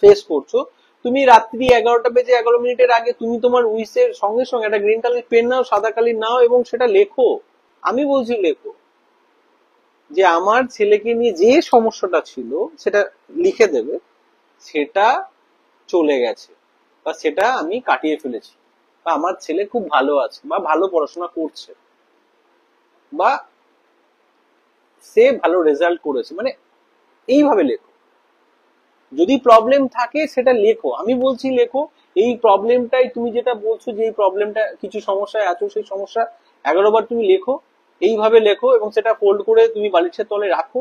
ফেস করছো, তুমি রাত্রি 11টা বেজে 11 মিনিটের আগে তুমি তোমার উইসের সঙ্গে সঙ্গে একটা গ্রিন কালির পেন নাও, সাদা কালি নাও এবং সেটা লেখো। আমি বলছি লেখো যে আমার ছেলেকে নিয়ে যে সমস্যাটা ছিল সেটা লিখে দেবে, সেটা চলে গেছে বা সেটা আমি কাটিয়ে ফেলেছি, বা আমার ছেলে খুব ভালো আছে বা ভালো পড়াশোনা করছে বা সে ভালো রেজাল্ট করেছে, মানে এইভাবে লেখো। যদি প্রবলেম থাকে সেটা লেখো, আমি বলছি লেখো। এই প্রবলেমটাই তুমি যেটা বলছো যে এই প্রবলেমটা কিছু সমস্যায় আছো, সেই সমস্যা 11 বার তুমি লেখো, এইভাবে লেখো এবং সেটা ফোল্ড করে তুমি বালিশের তলে রাখো।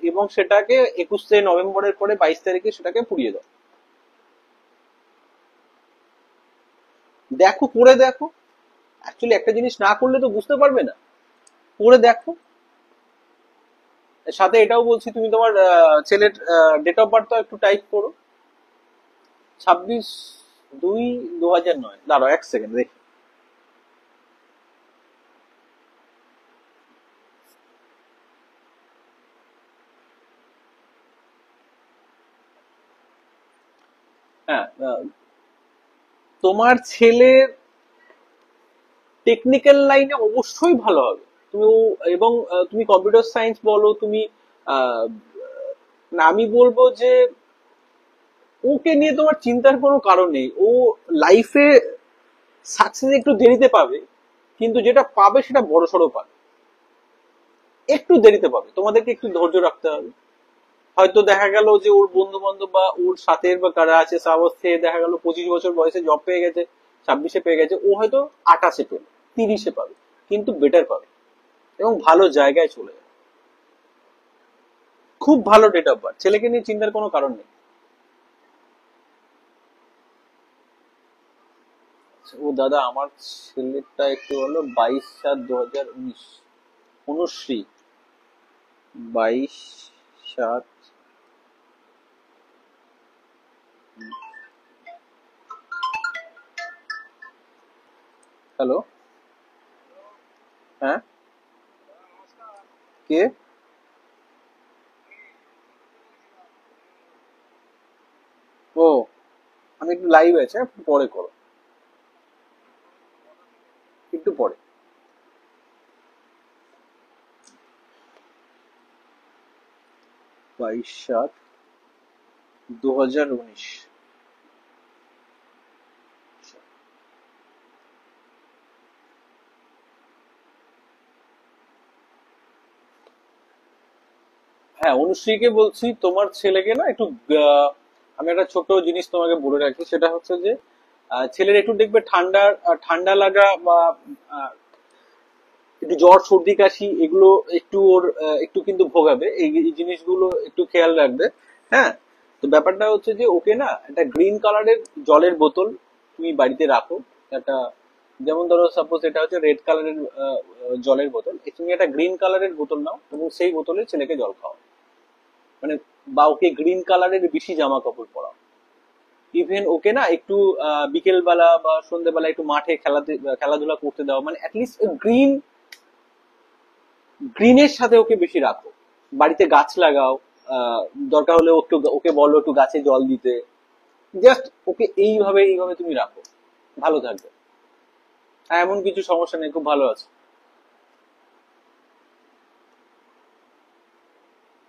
এবং সেটাকে 21শে নভেম্বরের পরে 22 তারিখে সেটাকে পুড়িয়ে দাও। দেখো, করে দেখো। অ্যাকচুয়ালি একটা জিনিস না করলে তো বুঝতে পারবে না, করে দেখো। সাথে এটাও বলছি, তুমি তোমার ছেলের ডেট অফ বার্থটা একটু টাইপ করো। 26/2/2009। দাঁড়াও 1 সেকেন্ড দেখি। হ্যাঁ, তোমার ছেলের টেকনিক্যাল লাইনে অবশ্যই ভালো হবে। তুমি এবং তুমি কম্পিউটার সায়েন্স বলো, তুমি আহ, না, আমি বলবো যে ওকে নিয়ে তোমার চিন্তার কোনো কারণ নেই। ও লাইফে সাকসেস একটু দেরিতে পাবে, কিন্তু যেটা পাবে সেটা বড় সড়ো পাবে। একটু দেরিতে পাবে, তোমাদেরকে একটু ধৈর্য রাখতে হবে। হয়তো দেখা গেল যে ওর বন্ধু বান্ধব বা ওর সাথের বা কারা আছে সাহস থেকে দেখা গেল 25 বছর বয়সে জব পেয়ে গেছে, 26-এ পেয়ে গেছে, ও হয়তো 28-এ পেল, 30-এ পাবে, কিন্তু বেটার পাবে এবং ভালো জায়গায় চলে যাবে। খুব ভালো ডেট অফ বার্থ, ছেলেকে নিয়ে চিন্তার কোনো কারণ নেই। ও দাদা, আমার ছেলেটা একটু হলো 22/7/2019। অনুশ্রী, 22/7। হ্যালো, হ্যাঁ, কে? ও, আমি একটু লাইভ আছে, একটু পরে করো, একটু পরে। 22/7/2019। হ্যাঁ, অনুশ্রীকে বলছি তোমার ছেলেকে না একটু আমি একটা ছোট জিনিস তোমাকে বলে রাখি, সেটা হচ্ছে যে ছেলের একটু দেখবে ঠান্ডা লাগা বা আহ, একটু জ্বর সর্দি কাশি এগুলো একটু ওর একটু কিন্তু ভোগাবে। এই এই জিনিসগুলো একটু খেয়াল রাখবে। হ্যাঁ, তো ব্যাপারটা হচ্ছে যে ওকে না একটা গ্রিন কালারের জলের বোতল তুমি বাড়িতে রাখো। একটা যেমন ধরো সাপোজ এটা হচ্ছে রেড কালারের জলের বোতল, তুমি একটা গ্রিন কালারের বোতল নাও এবং সেই বোতলে ছেলেকে জল খাও। মানে বা ওকে গ্রিন কালারের বেশি জামা কাপড় পরাও। ইভেন ওকে না একটু বিকেল বেলা বা সন্ধ্যেবেলা একটু মাঠে খেলাধুলা করতে দাও, মানে অ্যাটলিস্ট গ্রিনের সাথে ওকে বেশি রাখো। বাড়িতে গাছ লাগাও, আহ, দরকার হলে একটু ওকে বলো একটু গাছে জল দিতে। জাস্ট ওকে এইভাবে এইভাবে তুমি রাখো, ভালো থাকবে। আর এমন কিছু সমস্যা নেই, খুব ভালো আছে।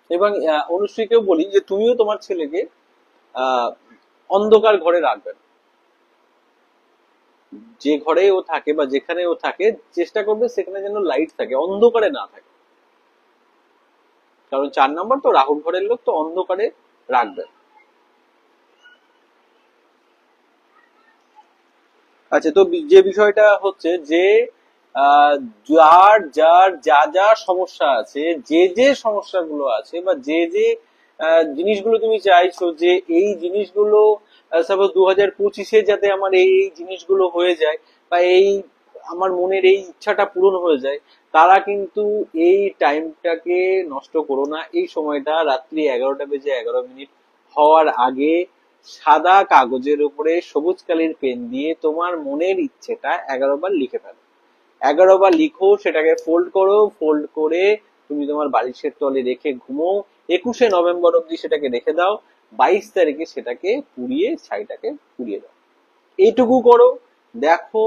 এবং অনুশ্রীকেও বলি যে তুমিও তোমার ছেলেকে আহ অন্ধকার ঘরে রাখবে না। যে ঘরে ও থাকে বা যেখানে ও থাকে চেষ্টা করবে সেখানে যেন লাইট থাকে, অন্ধকারে না থাকে। কারণ 4 নম্বর তো রাহুর ঘরের লোক, তো অন্ধকারে রাখবে। আচ্ছা, তো যে বিষয়টা হচ্ছে যে আহ, যার যার যা যা সমস্যা আছে, যে যে সমস্যাগুলো আছে বা যে যে জিনিসগুলো তুমি চাইছো যে এই জিনিসগুলো সাপোজ 2025-এ যাতে আমার এই এই জিনিসগুলো হয়ে যায় বা এই আমার মনের এই ইচ্ছাটা পূরণ হয়ে যায়, তারা কিন্তু এই টাইমটাকে নষ্ট করো না। এই সময়টা রাত্রি 11টা বেজে 11 মিনিট হওয়ার আগে সাদা কাগজের উপরে সবুজ কালির পেন দিয়ে তোমার মনের ইচ্ছেটা 11 বার লিখে ফেলো। 11 বার লিখো, সেটাকে ফোল্ড করো, ফোল্ড করে তুমি তোমার বালিশের তলে রেখে ঘুমো। 21শে নভেম্বর অব্দি সেটাকে রেখে দাও। 22 তারিখে সেটাকে পুড়িয়ে ছাইটাকে পুড়িয়ে দাও। এইটুকু করো, দেখো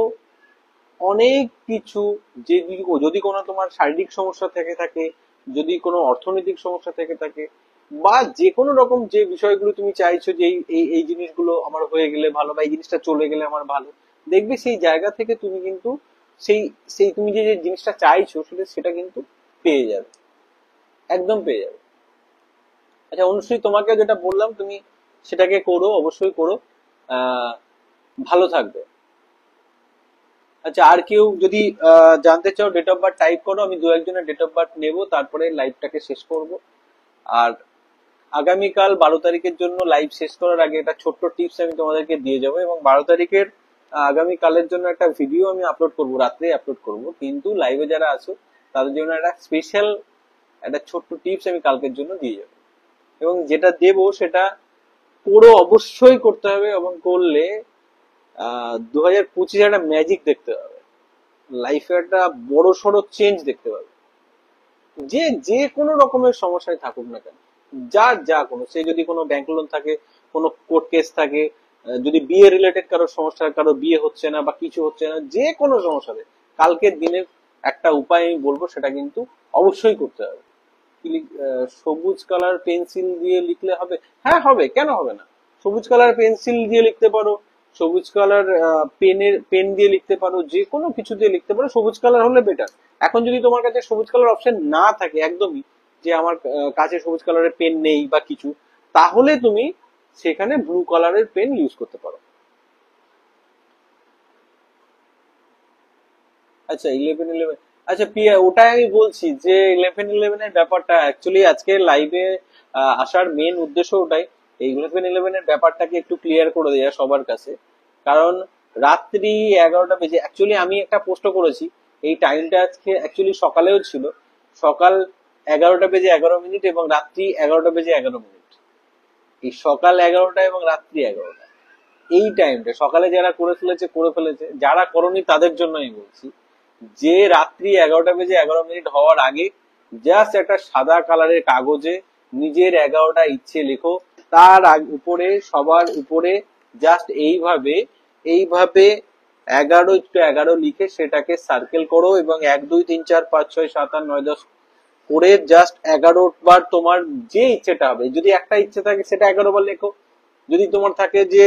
অনেক কিছু। যে যদি কোনো তোমার শারীরিক সমস্যা থেকে থাকে, যদি কোনো অর্থনৈতিক সমস্যা থেকে থাকে, বা যে কোনো রকম যে বিষয়গুলো তুমি চাইছো যে এই এই এই জিনিসগুলো আমার হয়ে গেলে ভালো বা এই জিনিসটা চলে গেলে আমার ভালো, দেখবে সেই জায়গা থেকে তুমি কিন্তু সেই সেই তুমি যে যে জিনিসটা চাইছো সেটা সেটা কিন্তু পেয়ে যাবে, একদম পেয়ে যাবে। আচ্ছা অনুশ্রী, তোমাকে যেটা বললাম তুমি সেটাকে করো, অবশ্যই করো। আহ ভালো থাকবে। আচ্ছা, আর কেউ যদি জানতে চাও ডেট অফ বার্থ টাইপ করো, আমি দু একজনের ডেট অফ বার্থ নেবো, তারপরে লাইভটাকে শেষ করব। আর আগামীকাল 12 তারিখের জন্য লাইভ শেষ করার আগে একটা ছোট্ট টিপস আমি তোমাদেরকে দিয়ে যাবো। এবং 12 তারিখের আগামীকালের জন্য একটা ভিডিও আমি আপলোড করবো, রাত্রে আপলোড করব, কিন্তু লাইভে যারা আছো তাদের জন্য একটা স্পেশাল একটা ছোট্ট টিপস আমি কালকের জন্য দিয়ে যাবো। এবং যেটা দেবো সেটা করো, অবশ্যই করতে হবে, এবং করলে 2025 একটা ম্যাজিক দেখতে হবে, লাইফে একটা বড় সড়ো চেঞ্জ দেখতে পাবে। যে যে কোনো রকমের সমস্যায় থাকুক না কেন, যার যা কোনো, সে যদি কোনো ব্যাংক লোন থাকে, কোনো কোর্ট কেস থাকে, যদি বিয়ে রিলেটেড কারো সমস্যা, কারো বিয়ে হচ্ছে না বা কিছু হচ্ছে না, যে কোনো সমস্যাতে কালকের দিনের একটা উপায় আমি বলবো, সেটা কিন্তু অবশ্যই করতে হবে। সবুজ কালার পেন্সিল দিয়ে লিখলে হবে? হ্যাঁ হবে, কেন হবে না। সবুজ কালার পেন্সিল দিয়ে লিখতে পারো, সবুজ কালার পেন দিয়ে লিখতে পারো, যে কোনো কিছু দিয়ে লিখতে পারো, সবুজ কালার হলে বেটার। এখন যদি তোমার কাছে সবুজ কালার অপশন না থাকে একদমই, যে আমার কাছে সবুজ কালারের পেন নেই বা কিছু, তাহলে তুমি সেখানে ব্লু কালারের পেন ইউজ করতে পারো। আচ্ছা 11-11, আচ্ছা পিয়া, ওটাই আমি বলছি যে 11-11 এর ব্যাপারটা অ্যাকচুয়ালি আজকে লাইভে আসার মেন উদ্দেশ্য ওটাই। এই 11-11 এর ব্যাপারটাকে একটু ক্লিয়ার করে দেওয়া সবার কাছে। কারণ রাত্রি 11টা বেজে, অ্যাকচুয়ালি আমি একটা পোস্ট করেছি, এই টাইমটা আজকে অ্যাকচুয়ালি সকালেও ছিল। সকাল 11টা বেজে 11 মিনিট এবং রাত্রি 11টা বেজে 11 মিনিট। এই সকাল 11টা এবং রাত্রি 11টা, এই টাইমটা সকালে যারা করে ফেলেছে করে ফেলেছে, যারা করনি তাদের জন্য আমি বলছি যে রাত্রি 11টা বেজে 11 মিনিট হওয়ার আগে জাস্ট একটা সাদা কালারের কাগজে নিজের 11টা ইচ্ছে লেখো। তার উপরে সবার উপরে জাস্ট এইভাবে এইভাবে 11 লিখে সেটাকে সার্কেল করো এবং 1 2 3 4 5 6 7 8 9 10 করে জাস্ট 11 বার তোমার যে ইচ্ছেটা হবে। যদি একটা ইচ্ছে থাকে সেটা 11 বার লেখো। যদি তোমার থাকে যে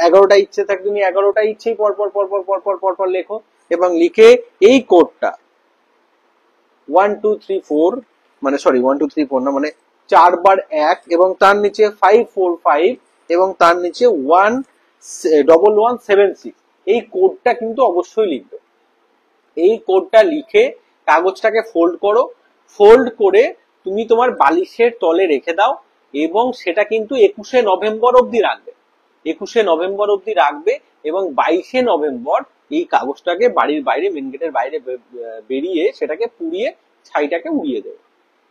11টা ইচ্ছে থাকে, তুমি 11টা ইচ্ছেই পর পর পর পর পর পর পর পর লেখো। এবং লিখে এই কোডটা 1 2 3 4, মানে সরি 1 2 3 4 না, মানে 4 বার 1 এবং তার নিচে 5 4 5 এবং তার নিচে 1 11 7 6, এই কোডটা কিন্তু অবশ্যই লিখবে। এই কোডটা লিখে কাগজটাকে ফোল্ড করো, ফোল্ড করে তুমি তোমার বালিশের তলে রেখে দাও। এবং সেটা কিন্তু 21শে নভেম্বর অব্দি রাখবে। 21শে নভেম্বর অব্দি রাখবে এবং 22শে নভেম্বর এই কাগজটাকে বাড়ির বাইরে, মেন গেটের বাইরে বেরিয়ে সেটাকে পুড়িয়ে ছাইটাকে উড়িয়ে দেবে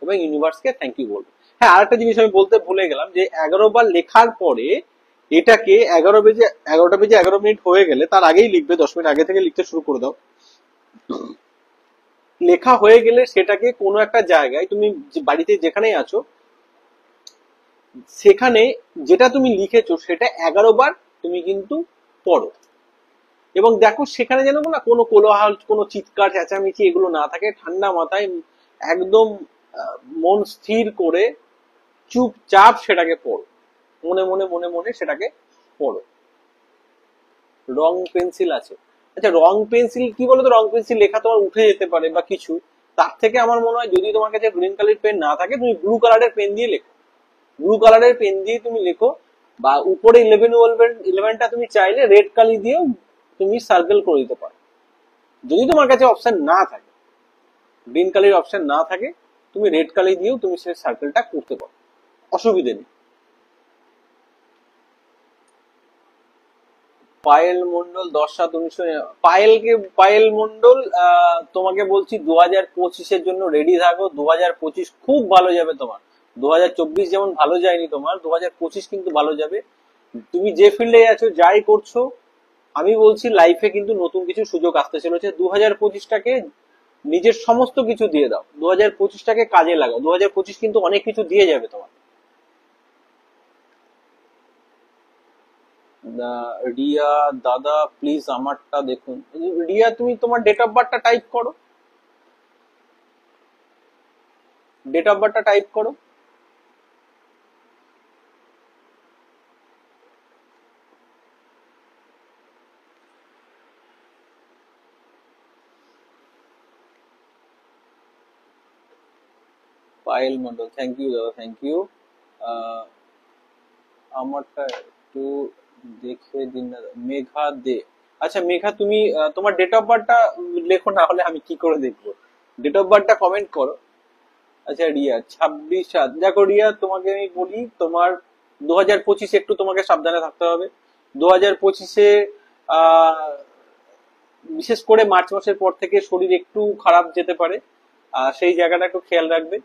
এবং ইউনিভার্সকে থ্যাংক ইউ বলবে। হ্যাঁ, আরেকটা জিনিস আমি বলতে ভুলে গেলাম যে 11বার লেখার পরে এটাকে 11টা বেজে 11 মিনিট হয়ে গেলে, তার আগেই লিখবে, 10 মিনিট আগে থেকে লিখতে শুরু করে দাও। লেখা হয়ে গেলে সেটাকে কোনো একটা জায়গায়, তুমি বাড়িতে যেখানেই আছো সেখানে যেটা তুমি লিখেছো সেটা 11বার তুমি কিন্তু পড়ো এবং দেখো সেখানে যেন না কোনো কোলাহল, কোনো চিৎকার চেঁচামেচি এগুলো না থাকে। ঠান্ডা মাথায় একদম মন স্থির করে চুপচাপ সেটাকে পড়ো, মনে মনে মনে মনে সেটাকে পড়ো। রং পেন্সিল আছে, আচ্ছা রং পেন্সিল কি বলতো, রং পেন্সিল লেখা তোমার উঠে যেতে পারে বা কিছু, তার থেকে আমার মনে হয় যদি তোমার কাছে গ্রিন কালারের পেন না থাকে তুমি ব্লু কালারের পেন দিয়ে লেখো। ব্লু কালারের পেন দিয়ে তুমি লেখো, বা উপরে 11টা তুমি চাইলে রেড কালি দিয়েও তুমি সার্কেল করে দিতে পারো। যদি তোমার কাছে অপশন না থাকে, গ্রিন কালির অপশন না থাকে, তুমি রেড কালি দিয়েও তুমি সেই সার্কেলটা করতে পারো, অসুবিধে নেই। পায়েল মন্ডল 10/7/19। পায়েল মন্ডল, তোমাকে বলছি 2025-এর জন্য রেডি থাকো। 2025 খুব ভালো যাবে তোমার। 2024 যেমন ভালো যায়নি তোমার, 2025 কিন্তু ভালো যাবে। তুমি যে ফিল্ডে আছো, যাই করছো, আমি বলছি লাইফে কিন্তু নতুন কিছু সুযোগ আসতে চলেছে। 2025টাকে নিজের সমস্ত কিছু দিয়ে দাও, 2025টাকে কাজে লাগাও। 2025 কিন্তু অনেক কিছু দিয়ে যাবে তোমার। রিয়া দাদা প্লিজ আমারটা দেখুন। রিয়া তুমি তোমার ডেট অফ বার্থটা টাইপ করো, ডেট অফ বার্থটা টাইপ করো। পায়েল মন্ডল, থ্যাংক ইউ দাদা, থ্যাংক ইউ। আমারটা একটু দেখে দিন দাদা। মেঘা দে, আচ্ছা মেঘা তুমি তোমার ডেট অফ বার্থটা লেখো, না হলে আমি কি করে দেখবো। ডেট অফ বার্থটা কমেন্ট করো। আচ্ছা রিয়া 26/7। দেখো রিয়া, তোমাকে আমি বলি তোমার 2025 একটু তোমাকে সাবধানে থাকতে হবে। 2025-এ বিশেষ করে মার্চ মাসের পর থেকে শরীর একটু খারাপ যেতে পারে, সেই জায়গাটা একটু খেয়াল রাখবে।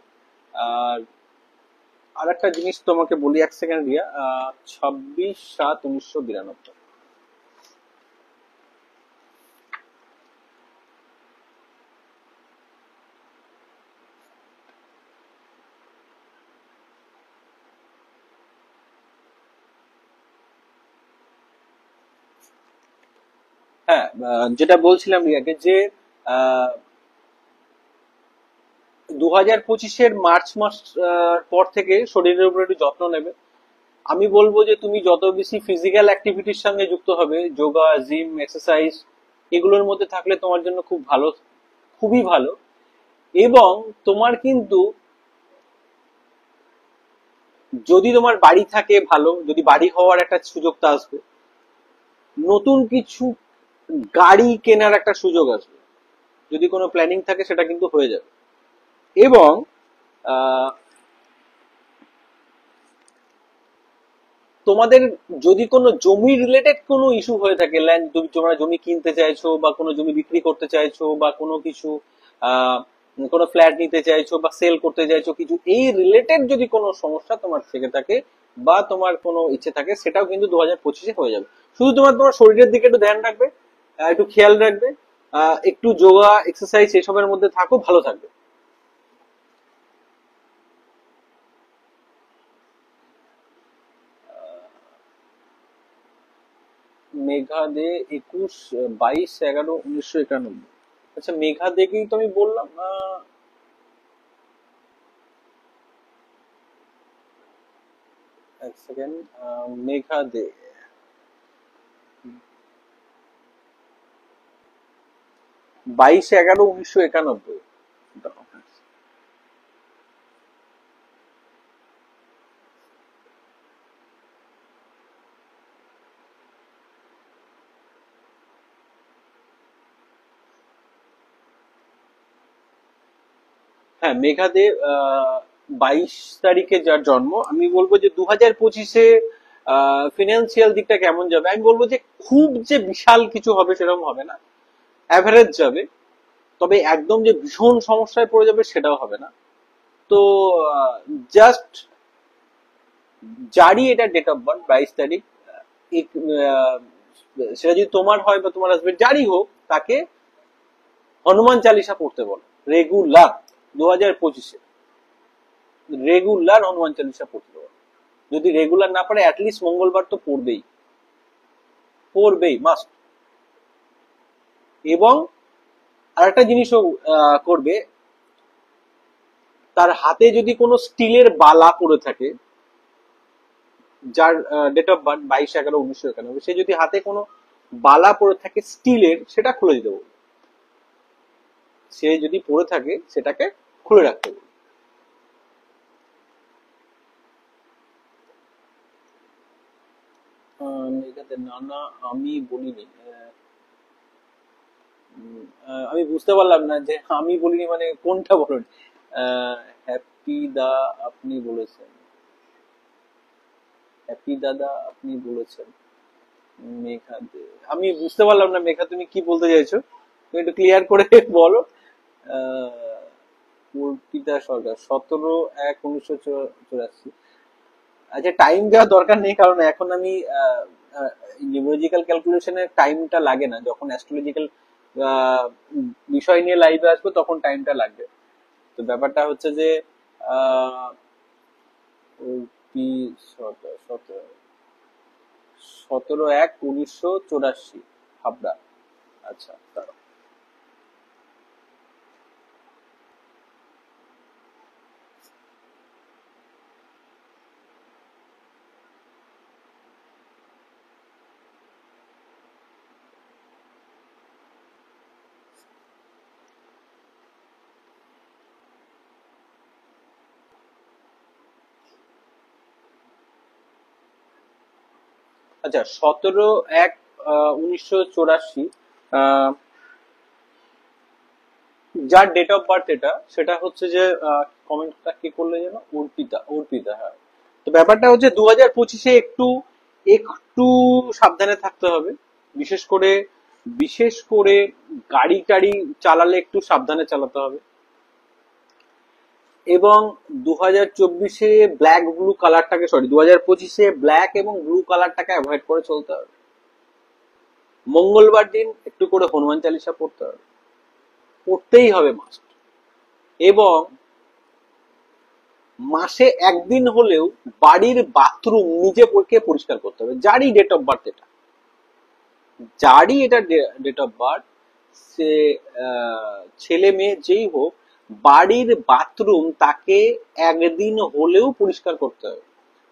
আর আরেকটা জিনিস তোমাকে বলি, এক সেকেন্ড রিয়া, 26/7/1992। হ্যাঁ, যেটা বলছিলাম রিয়াকে যে 2025-এর মার্চ মাস পর থেকে শরীরের উপর একটু যত্ন নেবে। আমি বলবো যে তুমি যত বেশি ফিজিক্যাল অ্যাক্টিভিটির সঙ্গে যুক্ত হবে, যোগা, জিম, এক্সারসাইজ, এগুলোর মধ্যে থাকলে তোমার জন্য খুব ভালো, খুবই ভালো। এবং তোমার কিন্তু যদি তোমার বাড়ি থাকে ভালো, যদি বাড়ি হওয়ার একটা সুযোগটা আসবে, নতুন কিছু গাড়ি কেনার একটা সুযোগ আসবে, যদি কোনো প্ল্যানিং থাকে সেটা কিন্তু হয়ে যাবে। এবং আহ, তোমাদের যদি কোনো জমি রিলেটেড কোনো ইস্যু হয়ে থাকে, ল্যান্ড, তোমরা জমি কিনতে চাইছো বা কোনো জমি বিক্রি করতে চাইছো বা কোনো কিছু আহ কোনো ফ্ল্যাট নিতে চাইছো বা সেল করতে চাইছো, কিছু এই রিলেটেড যদি কোনো সমস্যা তোমার থেকে থাকে বা তোমার কোনো ইচ্ছে থাকে, সেটাও কিন্তু 2025-এ হয়ে যাবে। শুধু তোমার তোমার শরীরের দিকে একটু ধ্যান রাখবে, একটু খেয়াল রাখবে, একটু যোগা এক্সারসাইজ এসবের মধ্যে থাকো, ভালো থাকবে। মেঘা দে 22/11/1991। আচ্ছা মেঘা দেখেই তো আমি বললাম। এক সেকেন্ড, মেঘা দে 22/11/1991। হ্যাঁ মেঘা দে 22 তারিখে যার জন্ম, আমি বলবো যে 2025-এ ফিনান্সিয়াল দিকটা কেমন যাবে, আমি বলবো যে খুব যে বিশাল কিছু হবে সেরকম হবে না, অ্যাভারেজ যাবে। তবে একদম যে ভীষণ সমস্যায় পড়ে যাবে সেটাও হবে না। তো জাস্ট যারই এটা ডেট অফ বার্থ 22 তারিখ, আহ, সেটা যদি তোমার হয় বা তোমার হাজবেন্ড যারই হোক, তাকে হনুমান চালিসা পড়তে বলো রেগুলার। 2025-এ রেগুলার হনুমান চালিসা পড়তে বলো। যদি রেগুলার না পারে অ্যাটলিস্ট মঙ্গলবার তো পড়বেই, পড়বেই মাস্ট। এবং আরেকটা জিনিসও করবে, তার হাতে যদি কোনো স্টিলের বালা পড়ে থাকে, যার ডেট অফ বার্থ 22/11/1991, সে যদি হাতে কোনো বালা পড়ে থাকে স্টিলের, সেটা খুলে দিতে বলবে। সে যদি পড়ে থাকে সেটাকে খুলে রাখতে বলবে। না না, আমি বলিনি। আমি বুঝতে পারলাম না যে আমি বলিনি মানে কোনটা বলুন। হ্যাপি দা আপনি বলেছেন, হ্যাপি দাদা আপনি বলেছেন। মেঘা আমি বুঝতে পারলাম না মেঘা, তুমি কি বলতে চাইছো, তুমি একটু ক্লিয়ার করে বলো। অর্পিতা সরকার, 17/1/1984। আচ্ছা, টাইম দেওয়ার দরকার নেই, কারণ এখন আমি নিউমেরিক্যাল ক্যালকুলেশনের টাইমটা লাগে না, যখন অ্যাস্ট্রোলজিক্যাল বিষয় নিয়ে লাইভে আসবো তখন টাইমটা লাগবে। তো ব্যাপারটা হচ্ছে যে আহ 17/1/1984 হাবড়া। আচ্ছা, দাঁড়াও। আচ্ছা, 17/1/1984, যার ডেট অফ বার্থ এটা, সেটা হচ্ছে যে কমেন্টটা কি করলে যেন, অর্পিতা, অর্পিতা, হ্যাঁ। তো ব্যাপারটা হচ্ছে 2025-এ একটু একটু সাবধানে থাকতে হবে। বিশেষ করে বিশেষ করে গাড়ি টাড়ি চালালে একটু সাবধানে চালাতে হবে। এবং 2024-এ ব্ল্যাক ব্লু কালারটাকে, সরি 2025-এ ব্ল্যাক এবং ব্লু কালারটাকে অ্যাভয়েড করে চলতে হবে। মঙ্গলবার দিন একটু করে হনুমান চালিসা পড়তে হবে, পড়তেই হবে মাস্ট। এবং মাসে একদিন হলেও বাড়ির বাথরুম নিজে পরিষ্কার করতে হবে, যারই ডেট অফ বার্থ এটা, যারই এটা ডেট অফ বার্থ, সে ছেলে মেয়ে যেই হোক, বাড়ির বাথরুম তাকে একদিন হলেও পরিষ্কার করতে হবে।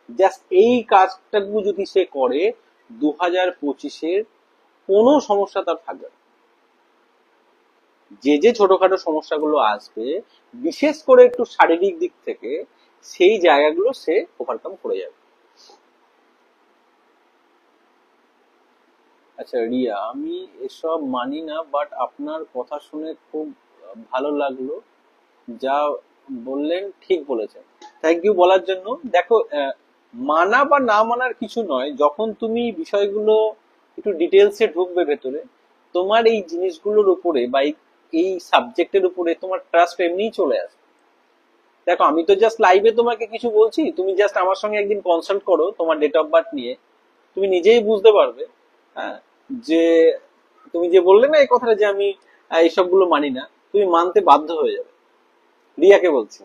জাস্ট এই কাজটাকু যদি সে করে, 2025-এর কোনো সমস্যা তার থাকবে না। যে যে ছোটখাটো সমস্যাগুলো আসবে, বিশেষ করে একটু শারীরিক দিক থেকে, সেই জায়গাগুলো সে ওভারকাম করে যাবে। আচ্ছা রিয়া, আমি এসব মানি না, বাট আপনার কথা শুনে খুব ভালো লাগলো, যা বললেন ঠিক বলেছেন। থ্যাংক ইউ বলার জন্য। দেখো, মানা বা না মানার কিছু নয়, যখন তুমি বিষয়গুলো একটু ডিটেলসে ঢুকবে ভেতরে, তোমার এই জিনিসগুলোর উপরে বা এই সাবজেক্টের উপরে তোমার ট্রাস্ট এমনিই চলে আসে। দেখো, আমি তো জাস্ট লাইভে তোমাকে কিছু বলছি, তুমি জাস্ট আমার সঙ্গে একদিন কনসাল্ট করো তোমার ডেট অফ বার্থ নিয়ে, তুমি নিজেই বুঝতে পারবে। হ্যাঁ, যে তুমি যে বললে না এই কথাটা যে আমি এইসবগুলো মানি না, তুমি মানতে বাধ্য হয়ে যাবে। রিয়াকে বলছি,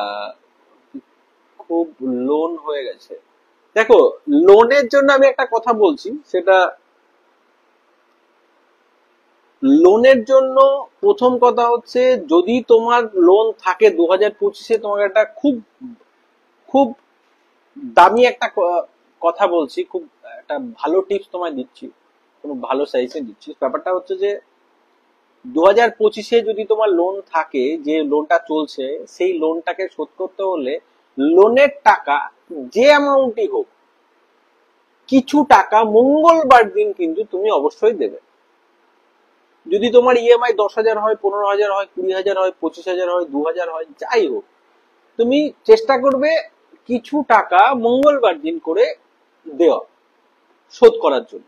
আহ খুব লোন হয়ে গেছে। দেখো, লোনের জন্য আমি একটা কথা বলছি, সেটা লোনের জন্য প্রথম কথা হচ্ছে, যদি তোমার লোন থাকে 2025-এ, তোমাকে একটা খুব খুব দামি একটা কথা বলছি, খুব একটা ভালো টিপস তোমায় দিচ্ছি, কোনো ভালো সাজেশন দিচ্ছি। ব্যাপারটা হচ্ছে যে 2025-এ যদি তোমার লোন থাকে, যে লোনটা চলছে, সেই লোনটাকে শোধ করতে হলে লোনের টাকা যে অ্যামাউন্টই হোক, কিছু টাকা মঙ্গলবার দিন কিন্তু তুমি অবশ্যই দেবে। যদি তোমার ইএমআই 10,000 হয়, 15,000 হয়, 20,000 হয়, 25,000 হয়, 2,000 হয়, যাই হোক, তুমি চেষ্টা করবে কিছু টাকা মঙ্গলবার দিন করে দেওয়া, শোধ করার জন্য।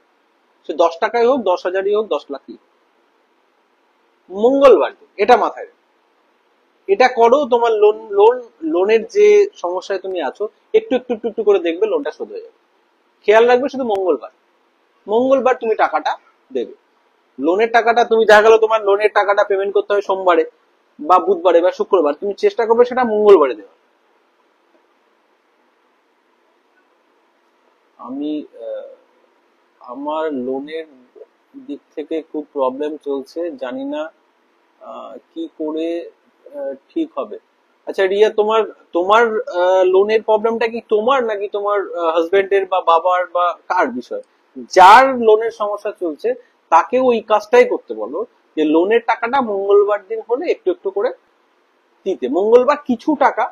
সে 10 টাকাই হোক, 10,000ই হোক, 10 লাখই, মঙ্গলবার দিন, এটা মাথায় রেখো। এটা করো, তোমার লোনের যে সমস্যায় তুমি আছো, একটু একটু একটু একটু করে দেখবে লোনটা শোধ হয়ে যাবে। খেয়াল রাখবে শুধু মঙ্গলবার, মঙ্গলবার তুমি টাকাটা দেবে। লোনের টাকাটা তুমি, দেখা গেল তোমার লোনের টাকাটা পেমেন্ট করতে হয় সোমবারে বা বুধবারে বা শুক্রবার, তুমি চেষ্টা করবে সেটা মঙ্গলবারে দেওয়া। আমি আমার লোনের দিক থেকে খুব প্রবলেম চলছে, জানি না কি করে ঠিক হবে। আচ্ছা রিয়া, তোমার তোমার লোনের প্রবলেমটা কি তোমার নাকি তোমার হাজবেন্ডের বা বাবার বা কার বিষয়? যার লোনের সমস্যা চলছে তাকে ওই কাজটাই করতে বলো, যে লোনের টাকাটা মঙ্গলবার দিন হলে একটু একটু করে দিতে। মঙ্গলবার কিছু টাকা,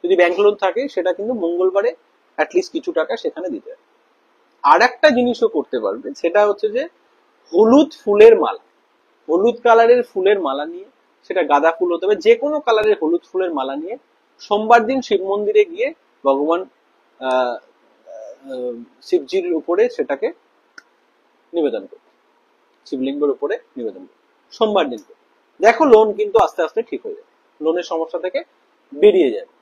যদি ব্যাংক লোন থাকে সেটা কিন্তু মঙ্গলবারে অ্যাটলিস্ট কিছু টাকা সেখানে দিতে হবে। আর একটা জিনিসও করতে পারবে, সেটা হচ্ছে যে হলুদ ফুলের মালা, হলুদ কালারের ফুলের মালা নিয়ে, সেটা গাঁদা ফুল হতে হবে, যে কোনো কালারের হলুদ ফুলের মালা নিয়ে সোমবার দিন শিব মন্দিরে গিয়ে ভগবান আহ শিবজির উপরে সেটাকে নিবেদন করবে, শিবলিঙ্গের উপরে নিবেদন করবে সোমবার দিন করে। দেখো লোন কিন্তু আস্তে আস্তে ঠিক হয়ে যাবে, লোনের সমস্যা থেকে বেরিয়ে যাবে।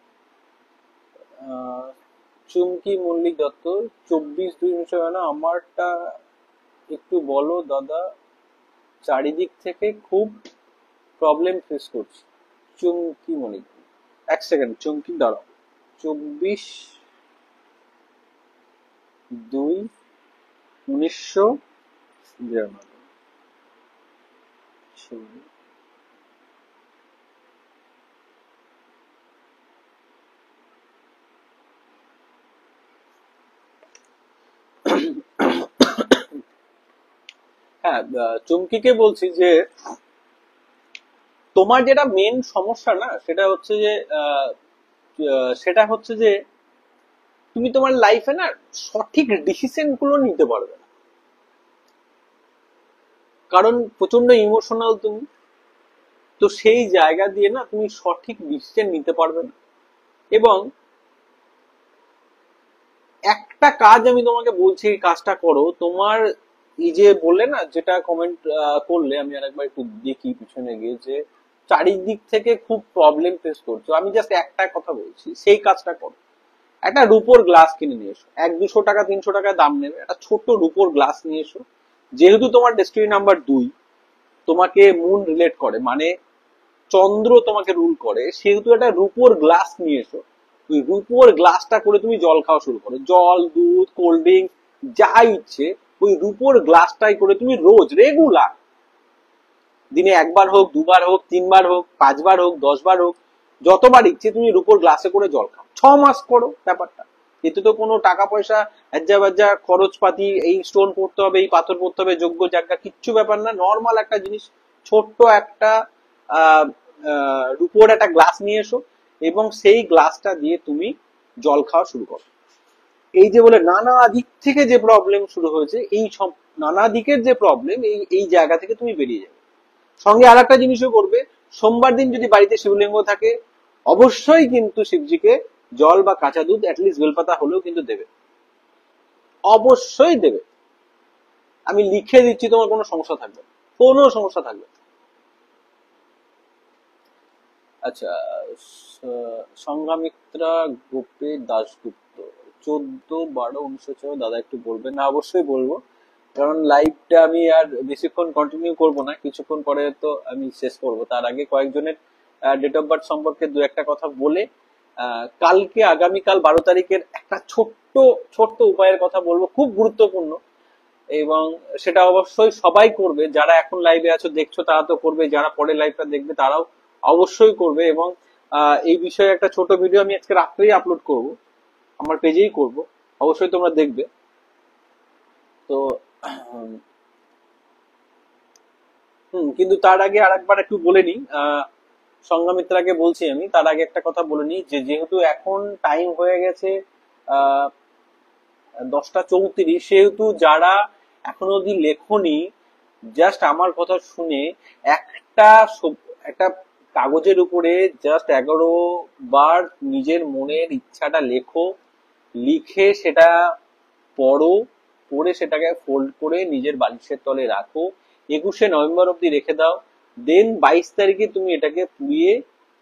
চুমকি মল্লিক দত্ত, 24/2 আমারটা একটু বলো দাদা, চারিদিক থেকে খুব প্রবলেম ফেস করছি। চুমকি মল্লিক, এক সেকেন্ড চুমকি দাঁড়াও। 24/2/1999। হ্যাঁ, চুমকিকে বলছি যে তোমার যেটা মেন সমস্যা না, সেটা হচ্ছে যে সেটা হচ্ছে যে তুমি তোমার লাইফে না সঠিক ডিসিশন গুলো নিতে পারবে না, কারণ প্রচন্ড ইমোশনাল তুমি। তো সেই জায়গা দিয়ে না তুমি সঠিক ডিসিশন নিতে পারবে না। এবং একটা কাজ আমি তোমাকে বলছি, এই কাজটা করো। তোমার এই যে বললে না, যেটা কমেন্ট করলে, আমি আরেকবার একটু দেখি পিছনে গিয়ে, যে চারিদিক থেকে খুব প্রবলেম ফেস করছো, আমি জাস্ট একটা কথা বলছি, সেই কাজটা করো। একটা রুপোর গ্লাস কিনে নিয়ে এসো, 100-200 টাকা 300 টাকা দাম নেবে, একটা ছোট রুপোর গ্লাস নিয়ে এসো। যেহেতু তোমার ডেস্টিনি নাম্বার 2, তোমাকে মুন রিলেট করে, মানে চন্দ্র তোমাকে রুল করে, সেহেতু একটা রুপোর গ্লাস নিয়ে এসো। ওই রুপোর গ্লাসটা করে তুমি জল খাওয়া শুরু করো, জল, দুধ, কোল্ড ড্রিঙ্ক যা ইচ্ছে, ওই রুপোর গ্লাসটাই করে তুমি রোজ রেগুলার, দিনে 1বার হোক, 2বার হোক, 3বার হোক, 5বার হোক, 10বার হোক, যতবার ইচ্ছে তুমি রুপোর গ্লাসে করে জল খাও। 6 মাস করো ব্যাপারটা। এতে তো কোনো টাকা পয়সা এজ্জা বাজ্জা খরচপাতি, এই স্টোন পড়তে হবে, এই পাথর পড়তে হবে, যোগ্য জায়গা, কিচ্ছু ব্যাপার না। নর্মাল একটা জিনিস, ছোট্ট একটা আহ রুপোর একটা গ্লাস নিয়ে এসো, এবং সেই গ্লাসটা দিয়ে তুমি জল খাওয়া শুরু করো। এই যে বলে নানা দিক থেকে যে প্রবলেম শুরু হয়েছে, এই সব নানা দিকের যে প্রবলেম, এই এই জায়গা থেকে তুমি বেরিয়ে যাবে। সঙ্গে আর একটা জিনিসও করবে, সোমবার দিন যদি বাড়িতে শিবলিঙ্গ থাকে, অবশ্যই কিন্তু শিবজিকে জল বা কাঁচা দুধ, অ্যাটলিস্ট বেলপাতা হলেও কিন্তু দেবে, অবশ্যই দেবে। আমি লিখে দিচ্ছি, তোমার কোনো সমস্যা থাকবে না, কোনো সমস্যা থাকবে না। আচ্ছা, সংঘামিত্রা গোপে দাশগুপ্ত, 14/12/1906, দাদা একটু বলবেন? না, অবশ্যই বলবো, কারণ লাইভটা আমি আর বেশিক্ষণ কন্টিনিউ করব না, কিছুক্ষণ পরে তো আমি শেষ করব। তার আগে কয়েকজনের ডেট অফ বার্থ সম্পর্কে দু একটা কথা বলে কালকে, আগামীকাল 12 তারিখের একটা ছোট্ট ছোট্ট উপায়ের কথা বলবো, খুব গুরুত্বপূর্ণ। এবং সেটা অবশ্যই সবাই করবে, যারা এখন লাইভে আছো দেখছো তারা তো করবে, যারা পরে লাইভটা দেখবে তারাও অবশ্যই করবে। এবং এই বিষয়ে একটা ছোট ভিডিও আমি আজকে রাত্রেই আপলোড করব, আমার পেজেই করব, অবশ্যই তোমরা দেখবে। তো কিন্তু তার আগে আরেকবার একটু বলে নি, সংঘমিত্রাকে বলছি আমি, তার আগে একটা কথা বলে নি, যে যেহেতু এখন টাইম হয়ে গেছে 10টা 34, সেহেতু যারা এখনো অব্দি লেখনি, জাস্ট আমার কথা শুনে একটা একটা কাগজের উপরে জাস্ট 11 বার নিজের মনের ইচ্ছাটা লেখো, লিখে সেটা পড়ো, পড়ে সেটাকে ফোল্ড করে নিজের বালিশের তলে রাখো, 21শে নভেম্বর অব্দি রেখে দাও। দেন 22 তারিখে তুমি এটাকে পুড়িয়ে,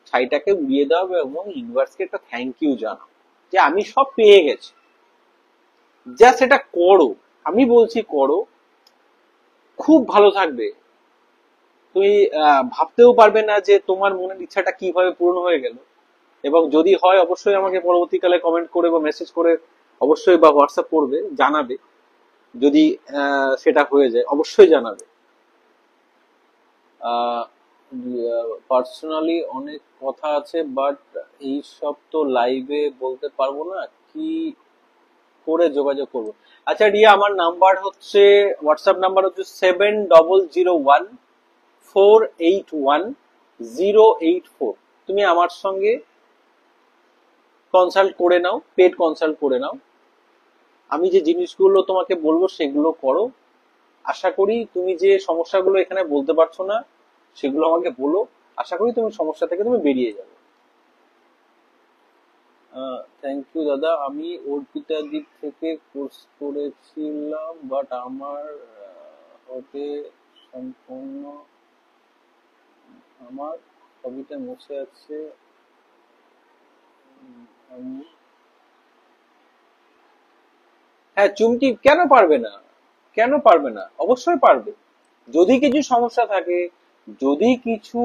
ছাইটাকে উড়িয়ে দাও এবং ইউনিভার্সকে একটা থ্যাংক ইউ জানাও যে আমি সব পেয়ে গেছি। জাস্ট এটা করো, আমি বলছি করো, খুব ভালো থাকবে। তুমি ভাবতেও পারবে না যে তোমার মনের ইচ্ছাটা কিভাবে পূরণ হয়ে গেল। এবং যদি হয় অবশ্যই আমাকে পরবর্তীকালে কমেন্ট করে বা মেসেজ করে অবশ্যই, বা হোয়াটসঅ্যাপ করবে, জানাবে। যদি সেটা হয়ে যায় অবশ্যই জানাবে। পার্সোনালি অনেক কথা আছে, বাট এই সব তো লাইভে বলতে পারবো না, কি করে যোগাযোগ করবো? আচ্ছা রিয়া, আমার নাম্বার হচ্ছে, হোয়াটসঅ্যাপ নাম্বার হচ্ছে 7001481084। তুমি আমার সঙ্গে কনসাল্ট করে নাও, পেড কনসাল্ট করে নাও। আমি যে জিনিসগুলো তোমাকে বলবো সেগুলো করো। আশা করি তুমি যে সমস্যাগুলো এখানে বলতে পারছো না সেগুলো আমাকে বলো, আশা করি তুমি সমস্যা থেকে তুমি বেরিয়ে যাবে। থ্যাংক ইউ দাদা, আমি অর্পিতা দিক থেকে কোর্স করেছিলাম, বাট আমার হতে সম্পূর্ণ আমার হবিটা মুছে আছে। হ্যাঁ চুমকি, কেন পারবে না? কেন পারবে না? অবশ্যই পারবে। যদি কিছু সমস্যা থাকে, যদি কিছু